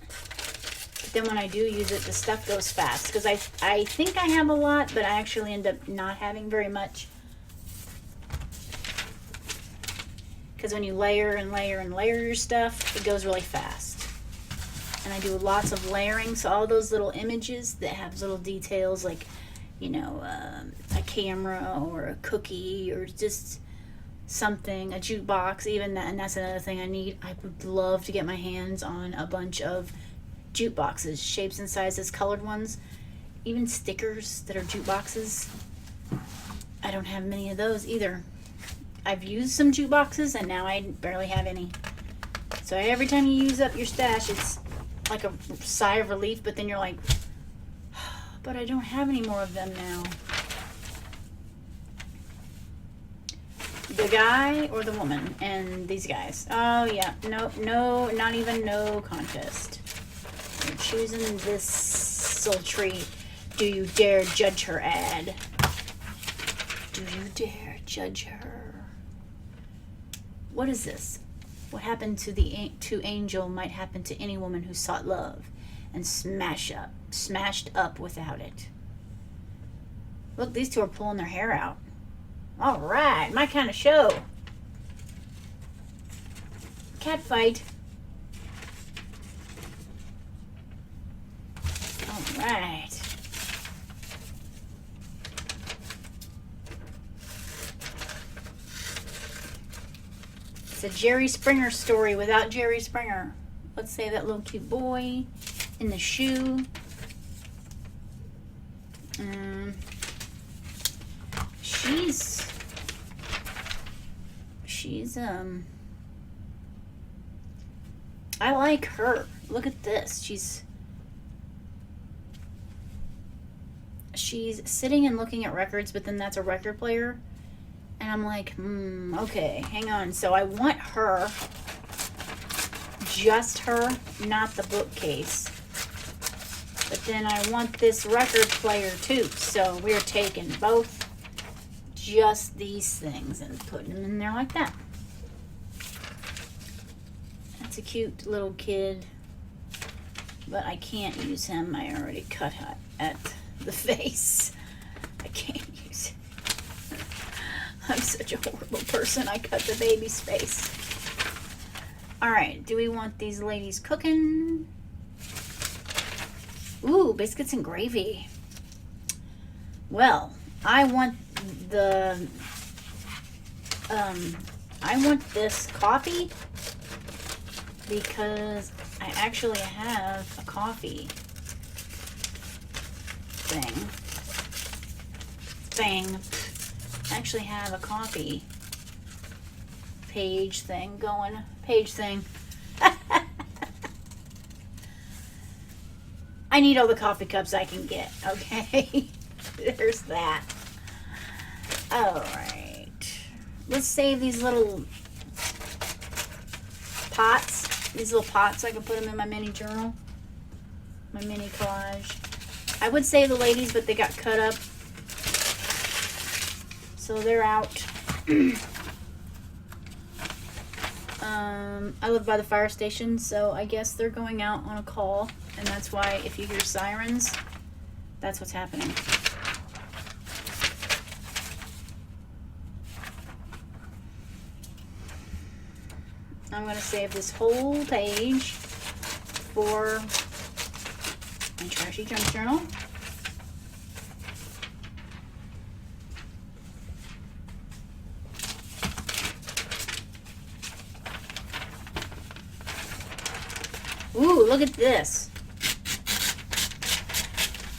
But then when I do use it, the stuff goes fast. Because I think I have a lot, but I actually end up not having very much. Because when you layer and layer and layer your stuff, it goes really fast. And I do lots of layering, so all those little images that have little details like, you know, a camera or a cookie or just something, a jukebox, even that, and that's another thing I need. I would love to get my hands on a bunch of jukeboxes, shapes and sizes, colored ones, even stickers that are jukeboxes. I don't have many of those either. I've used some jukeboxes and now I barely have any. So every time you use up your stash, it's like a sigh of relief, but then you're like, but I don't have any more of them now. The guy or the woman and these guys. Oh yeah, no, not even no contest. You're choosing this sultry "Do you dare judge her" ad. Do you dare judge her? What is this? What happened to Angel might happen to any woman who sought love and smashed up without it. Look, these two are pulling their hair out. All right, my kind of show. Cat fight. All right. It's a Jerry Springer story without Jerry Springer. Let's say that little cute boy in the shoe. She's I like her. Look at this. She's sitting and looking at records, but then that's a record player. And I'm like, okay, hang on. So I want her, just her, not the bookcase. But then I want this record player too. So we're taking both, just these things, and putting them in there like that. That's a cute little kid. But I can't use him. I already cut at the face. I can't use him. I'm such a horrible person. I cut the baby's face. Alright, do we want these ladies cooking? Ooh, biscuits and gravy. Well, I want this coffee because I actually have a coffee thing. I actually have a coffee page thing going. Page thing. I need all the coffee cups I can get, okay? There's that. Alright. Let's save these little pots. These little pots, I can put them in my mini journal. My mini collage. I would save the ladies, but they got cut up. So they're out. I live by the fire station, so I guess they're going out on a call. And that's why if you hear sirens, that's what's happening. I'm going to save this whole page for my trashy junk journal. Ooh, look at this.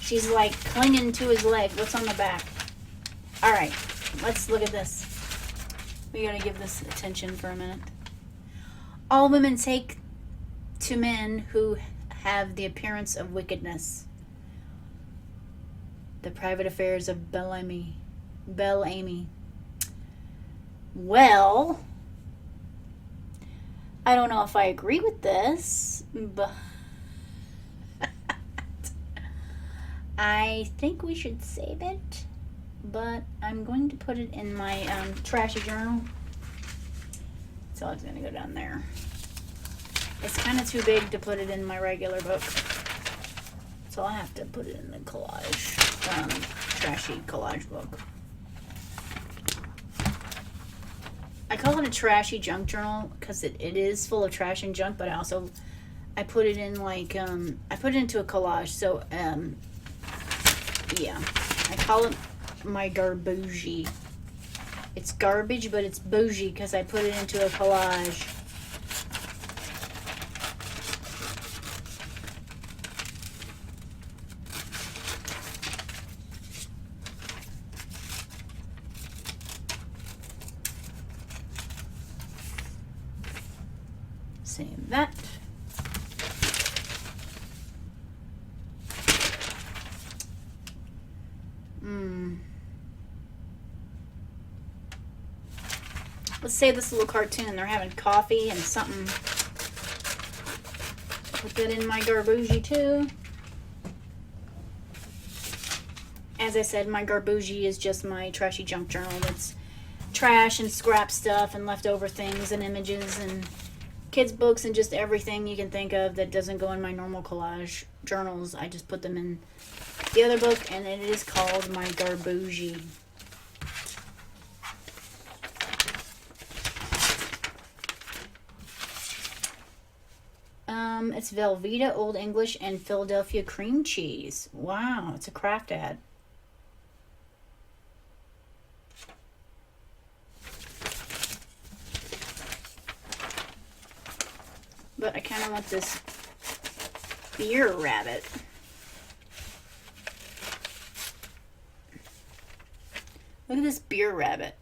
She's like clinging to his leg. What's on the back? Alright, let's look at this. We gotta give this attention for a minute. All women take to men who have the appearance of wickedness. The Private Affairs of Bellamy. Well, I don't know if I agree with this, but I think we should save it. But I'm going to put it in my trashy journal. So it's going to go down there. It's kind of too big to put it in my regular book. So I have to put it in the collage, trashy collage book. I call it a trashy junk journal because it is full of trash and junk, but I put it in like, I put it into a collage. So, yeah, I call it my garbougie. It's garbage, but it's bougie because I put it into a collage. Save that. Let's say this little cartoon. They're having coffee and something. Put that in my garbougie too. As I said, my garbougie is just my trashy junk journal. That's trash and scrap stuff and leftover things and images and kids' books and just everything you can think of that doesn't go in my normal collage journals. I just put them in the other book, and it is called my garbougie. It's Velveeta, Old English, and Philadelphia cream cheese. Wow, it's a craft ad. But I kind of want this beer rabbit. Look at this beer rabbit.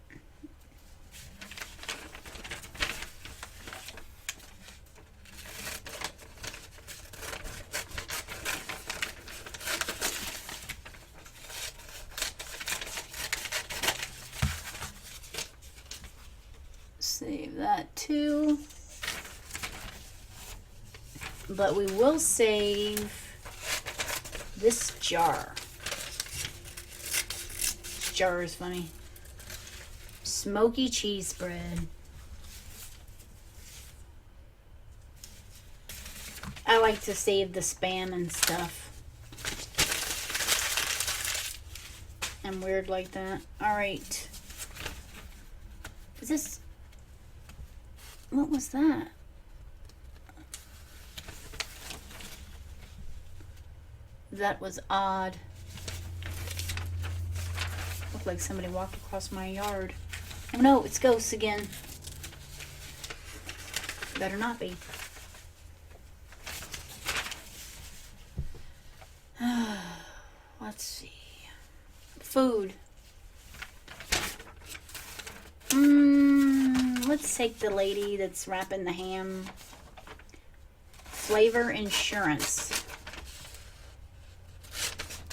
Save that too. But we will save this jar. This jar is funny. Smoky cheese spread. I like to save the spam and stuff. I'm weird like that. Alright. Is this... What was that? That was odd. Looked like somebody walked across my yard. Oh no, it's ghosts again. Better not be. Let's see. Food. Let's take the lady that's wrapping the ham. Flavor Insurance.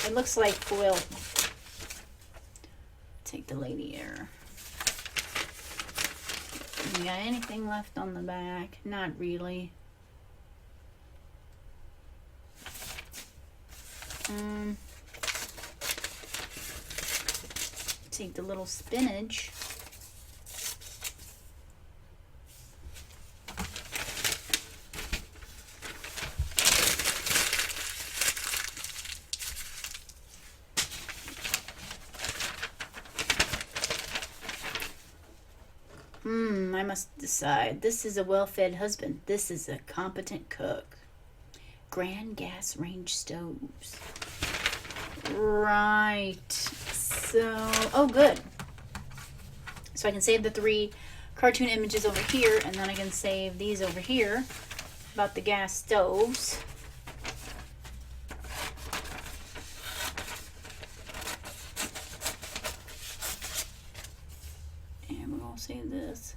It looks like foil. Take the lady here. You got anything left on the back? Not really. Take the little spinach. I must decide. This is a well-fed husband. This is a competent cook. Grand gas range stoves. Right. So, oh good. So I can save the 3 cartoon images over here, and then I can save these over here about the gas stoves. And we're going to save this.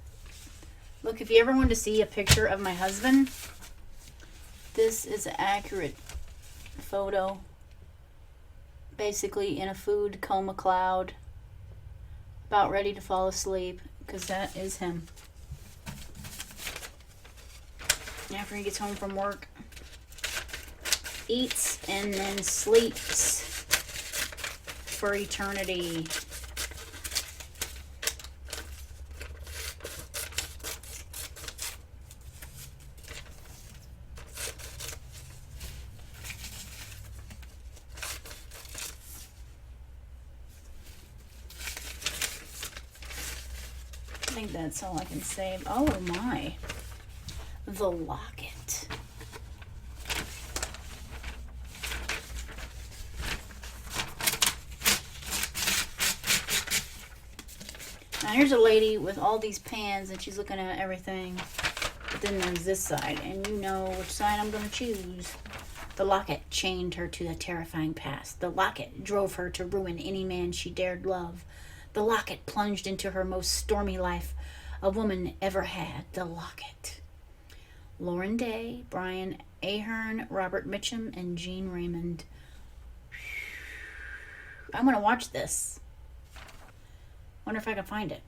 Look, if you ever wanted to see a picture of my husband, this is an accurate photo. basically in a food coma cloud, about ready to fall asleep, because that is him. After he gets home from work, eats and then sleeps for eternity. I think that's all I can save. Oh my. The locket. Now here's a lady with all these pans and she's looking at everything. But then there's this side, and you know which side I'm going to choose. The locket chained her to the terrifying past. The locket drove her to ruin any man she dared love. The locket plunged into her most stormy life a woman ever had. The locket. Lauren Day, Brian Ahern, Robert Mitchum, and Jean Raymond. I'm going to watch this. Wonder if I can find it.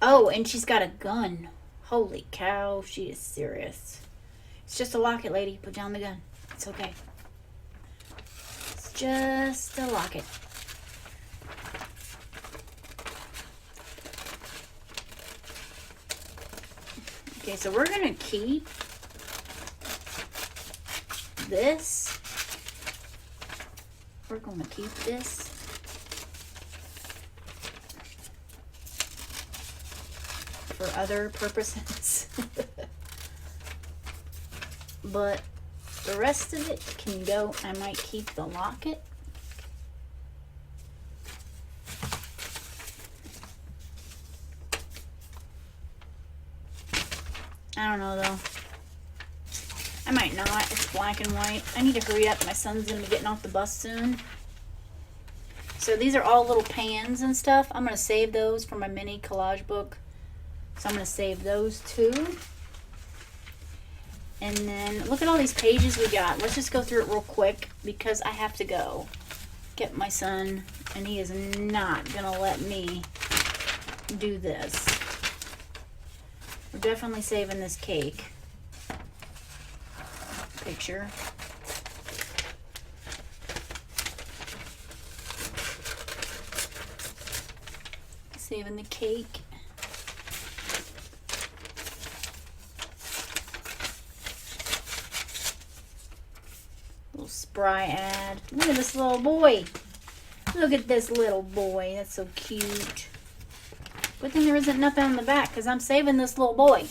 Oh, and she's got a gun. Holy cow, she is serious. It's just a locket, lady. Put down the gun. It's okay. It's just a locket. Okay, so we're going to keep this. We're going to keep this. For other purposes. But the rest of it can go. I might keep the locket. I don't know though. I might not. It's black and white. I need to hurry up. My son's going to be getting off the bus soon. So these are all little pans and stuff. I'm going to save those for my mini collage book. So I'm going to save those too. And then look at all these pages we got. Let's just go through it real quick because I have to go get my son. And he is not going to let me do this. We're definitely saving this cake picture. Saving the cake. Little spry ad. Look at this little boy. Look at this little boy. That's so cute. Good thing there isn't nothing on the back because I'm saving this little boy.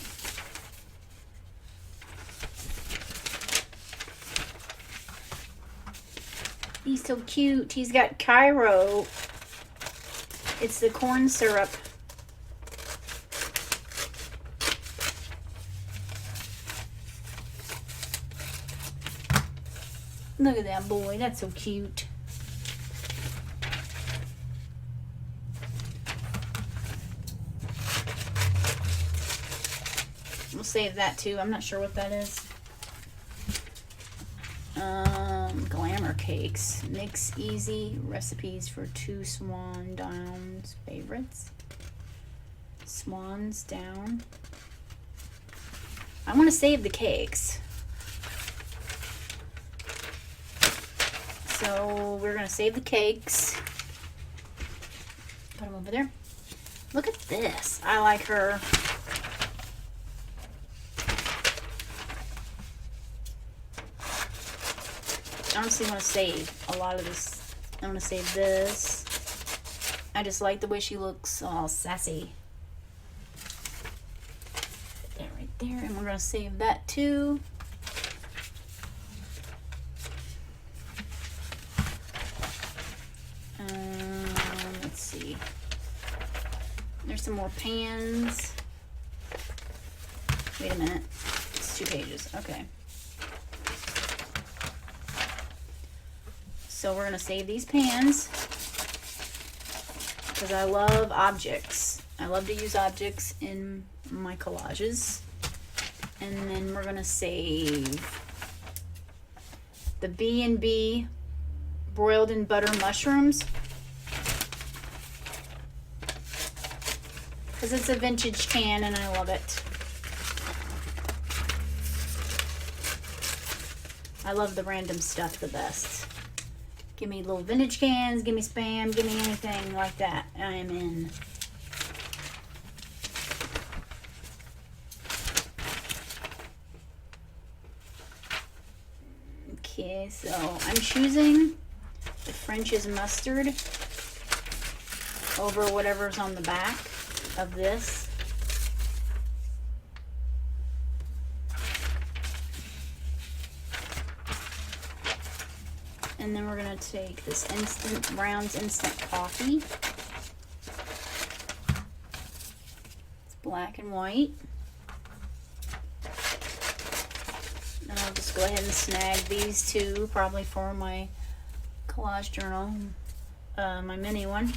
He's so cute. He's got Cairo. It's the corn syrup. Look at that boy. That's so cute. We'll save that too. I'm not sure what that is. Glamour cakes. Mix easy recipes for 2 Swan Downs favorites. Swans down. I want to save the cakes. So we're going to save the cakes. Put them over there. Look at this. I like her. I honestly want to save a lot of this. I want to save this. I just like the way she looks all sassy. Put that right there. And we're going to save that too. Let's see. There's some more pans. Wait a minute. It's 2 pages. Okay. So we're going to save these pans because I love objects. I love to use objects in my collages. And then we're going to save the B&B broiled in butter mushrooms. Because it's a vintage can and I love it. I love the random stuff the best. Give me little vintage cans, give me Spam, give me anything like that. I am in. Okay, so I'm choosing the French's mustard over whatever's on the back of this. And then we're going to take this Brown's Instant Coffee. It's black and white. And I'll just go ahead and snag these two, probably for my collage journal, my mini one.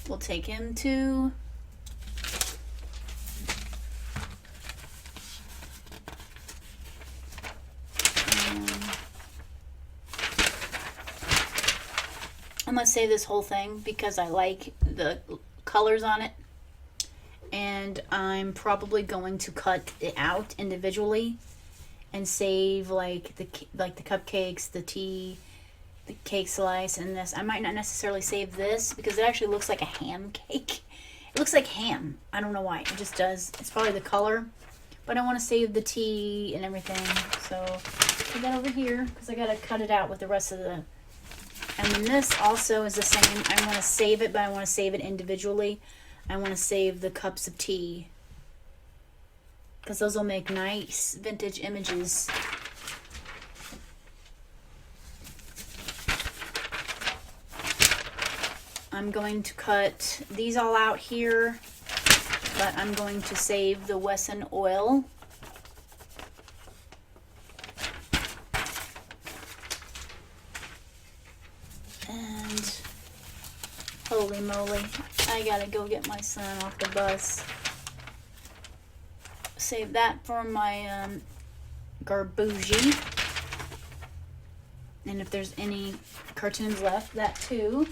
We'll take him to I'm going to save this whole thing because I like the colors on it, and I'm probably going to cut it out individually and save like the cupcakes, the tea, the cake slice, and this. I might not necessarily save this because it actually looks like a ham cake. It looks like ham. I don't know why. It just does. It's probably the color, but I want to save the tea and everything. So put that over here because I got to cut it out with the rest of the. And then this also is the same. I want to save it, but I want to save it individually. I want to save the cups of tea because those will make nice vintage images. I'm going to cut these all out here, but I'm going to save the Wesson oil. And holy moly, I gotta go get my son off the bus. Save that for my garbougie. And if there's any cartoons left, that too.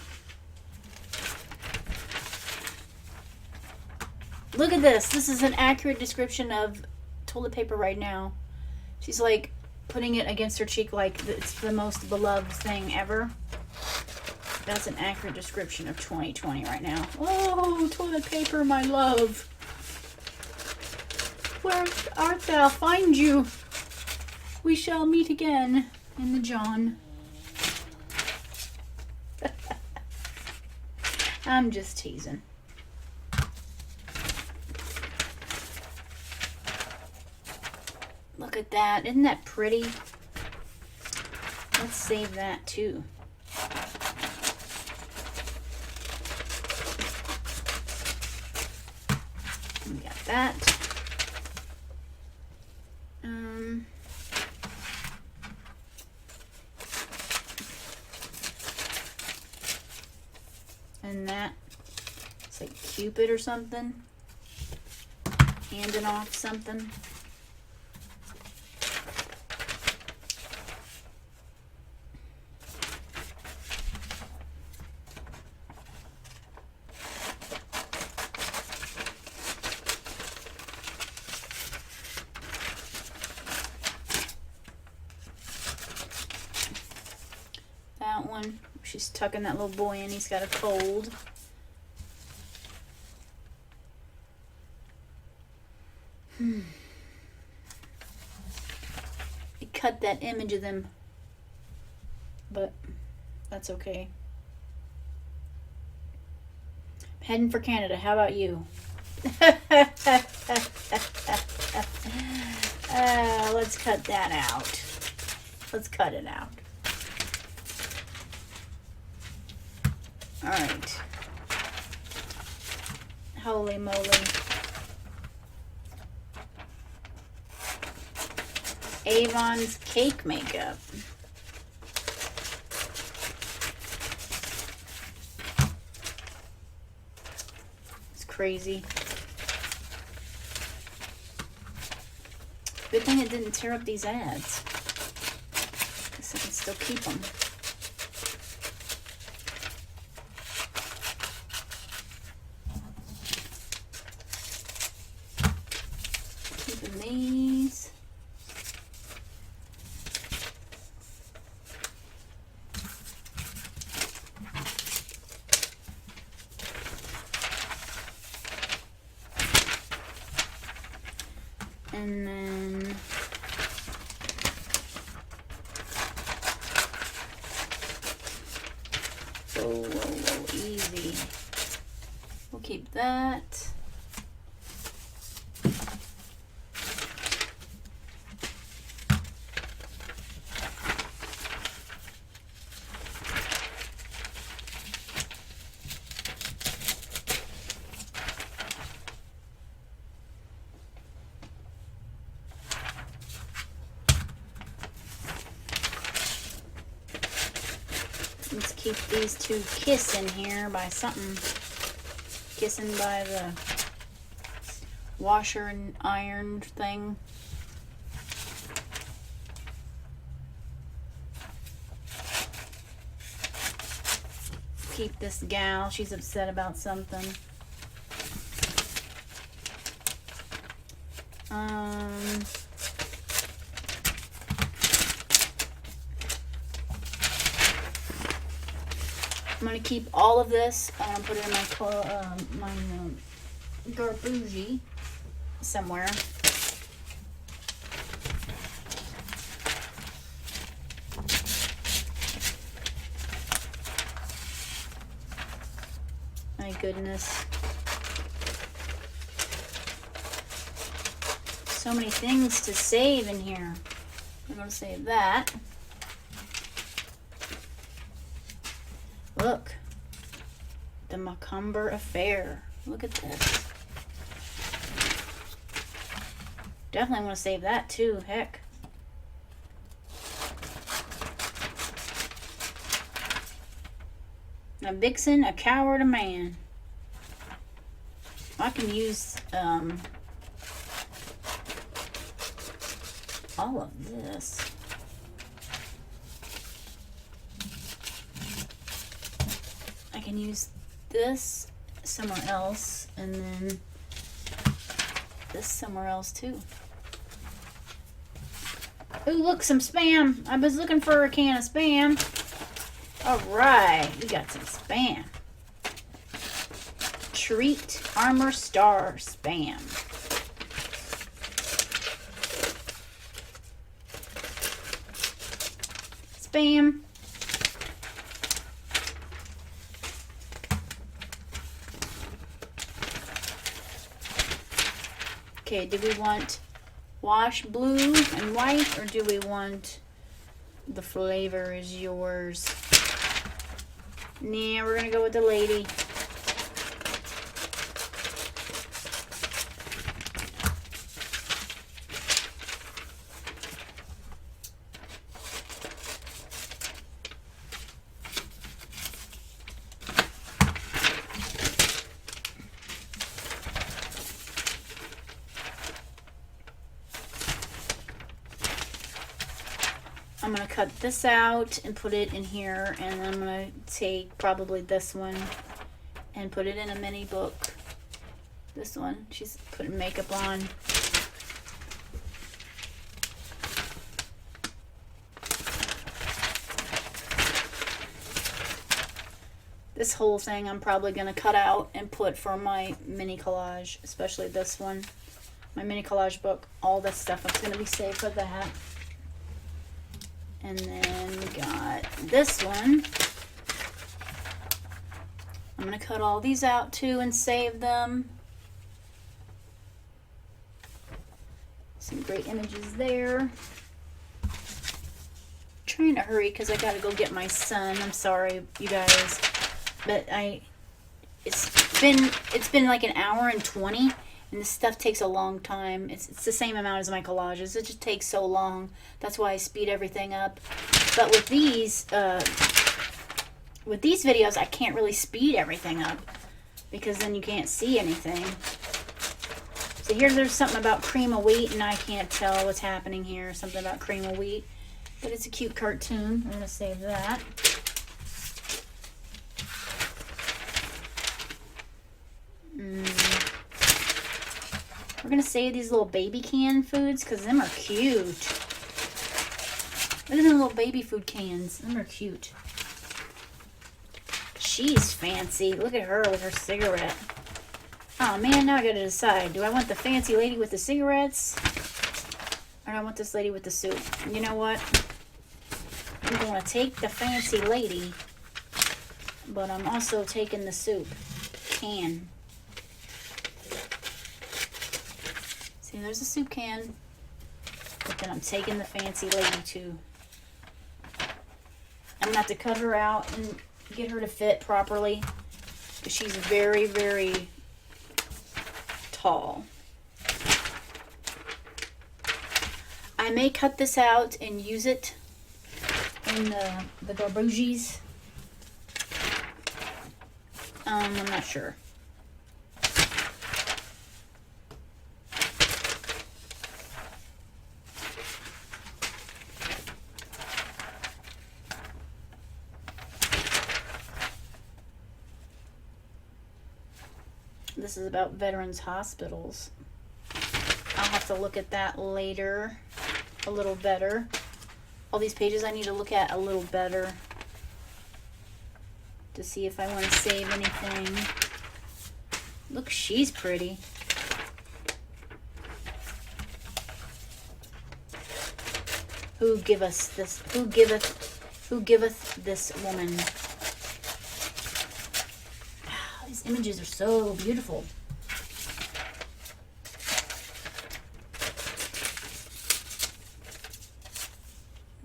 Look at this. This is an accurate description of toilet paper right now. She's like putting it against her cheek like it's the most beloved thing ever. That's an accurate description of 2020 right now. Oh, toilet paper, my love. Where art thou? Find you. We shall meet again in the John. I'm just teasing. Look at that. Isn't that pretty? Let's save that too. We got that. And that, it's like Cupid or something. Handing off something. That one, she's tucking that little boy in. He's got a cold. He cut that image of them, but that's okay. I'm heading for Canada. How about you? Let's cut that out. Let's cut it out. All right. Holy moly. Avon's cake makeup. It's crazy. Good thing it didn't tear up these ads. Guess I can still keep them. Keeping these. And then whoa, easy. We'll keep that. Let's keep these two kissing here by something. Kissing by the washer and iron thing. Keep this gal. She's upset about something. I'm gonna keep all of this. I'm gonna put it in my garbougie somewhere. My goodness. So many things to save in here. I'm gonna save that. Look, the Macumber Affair. Look at this. Definitely want to save that too, heck. A vixen, a coward, a man. I can use all of this. I can use this somewhere else, and then this somewhere else too. Ooh, look, some Spam. I was looking for a can of Spam. All right, we got some Spam. Treat Armor Star Spam. Spam. Okay, do we want wash blue and white, or do we want the flavor is yours? Nah, we're gonna go with the lady. I'm going to cut this out and put it in here, and I'm going to take probably this one and put it in a mini book. This one, she's putting makeup on. This whole thing I'm probably going to cut out and put for my mini collage, especially this one. My mini collage book, all this stuff is going to be saved for that. And then we got this one. I'm going to cut all these out too and save them. Some great images there. I'm trying to hurry because I got to go get my son. I'm sorry, you guys. But it's been like an hour and 20. And this stuff takes a long time. It's the same amount as my collages. It just takes so long. That's why I speed everything up. But with these videos, I can't really speed everything up because then you can't see anything. So here there's something about cream of wheat, and I can't tell what's happening here. Something about cream of wheat. But it's a cute cartoon. I'm going to save that. We're going to save these little baby canned foods because them are cute. Look at the little baby food cans. Them are cute. She's fancy. Look at her with her cigarette. Oh man, now I got to decide. Do I want the fancy lady with the cigarettes? Or do I want this lady with the soup? You know what? I'm going to take the fancy lady. But I'm also taking the soup can. See, there's a soup can. But then I'm taking the fancy lady too. I'm going to have to cut her out and get her to fit properly. Because she's very, very tall. I may cut this out and use it in the garbages. I'm not sure. This is about veterans hospitals. I'll have to look at that later a little better. All these pages I need to look at a little better to see if I want to save anything. Look, she's pretty. Who giveth this? Who giveth this woman? These images are so beautiful.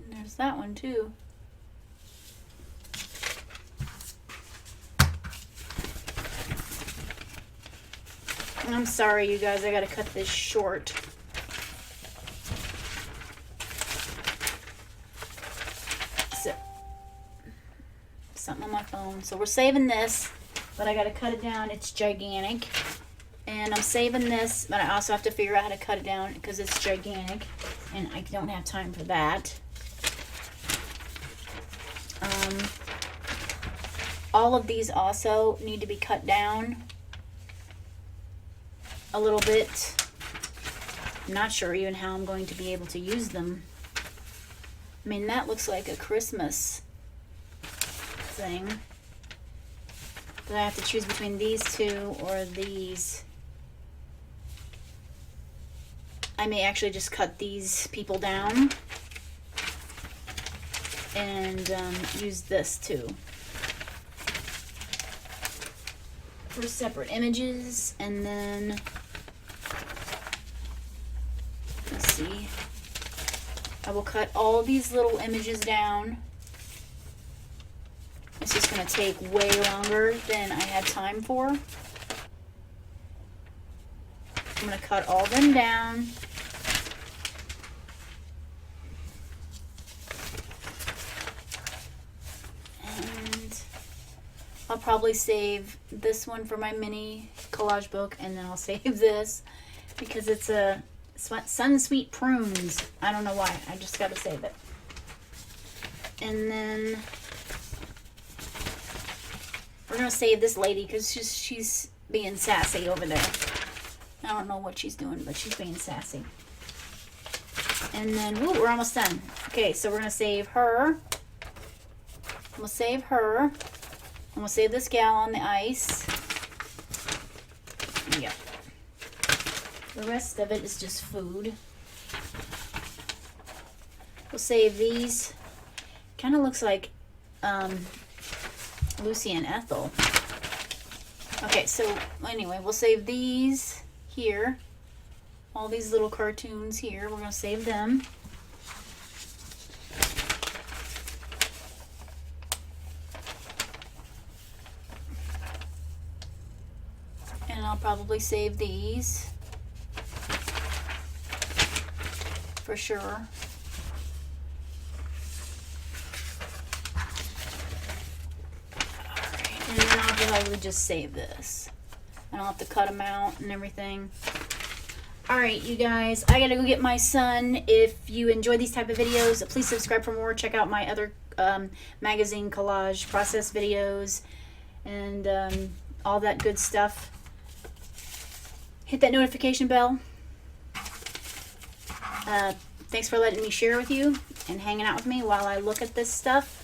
And there's that one too. I'm sorry, you guys. I gotta cut this short. So, something on my phone. So we're saving this. But I got to cut it down. It's gigantic. And I'm saving this, but I also have to figure out how to cut it down because it's gigantic. And I don't have time for that. All of these also need to be cut down a little bit. I'm not sure even how I'm going to be able to use them. I mean, that looks like a Christmas thing. But I have to choose between these two or these. I may actually just cut these people down and use this too for separate images. And then let's see, I will cut all these little images down. It's just going to take way longer than I had time for. I'm going to cut all them down. And I'll probably save this one for my mini collage book, and then I'll save this because it's a Sun Sweet Prunes. I don't know why. I just got to save it. And then we're going to save this lady because she's being sassy over there. I don't know what she's doing, but she's being sassy. And then, woo, we're almost done. Okay, so we're going to save her. We'll save her. And we'll save this gal on the ice. Yep. The rest of it is just food. We'll save these. Kind of looks like Lucy and Ethel. Okay, so anyway, we'll save these here. All these little cartoons here, we're going to save them. And I'll probably save these for sure. And then I'll probably just save this. And I'll have to cut them out and everything. Alright, you guys, I gotta go get my son. If you enjoy these type of videos, please subscribe for more. Check out my other magazine collage process videos and all that good stuff. Hit that notification bell. Thanks for letting me share with you and hanging out with me while I look at this stuff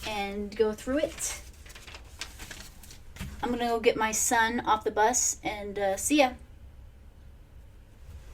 and go through it. I'm gonna go get my son off the bus and see ya.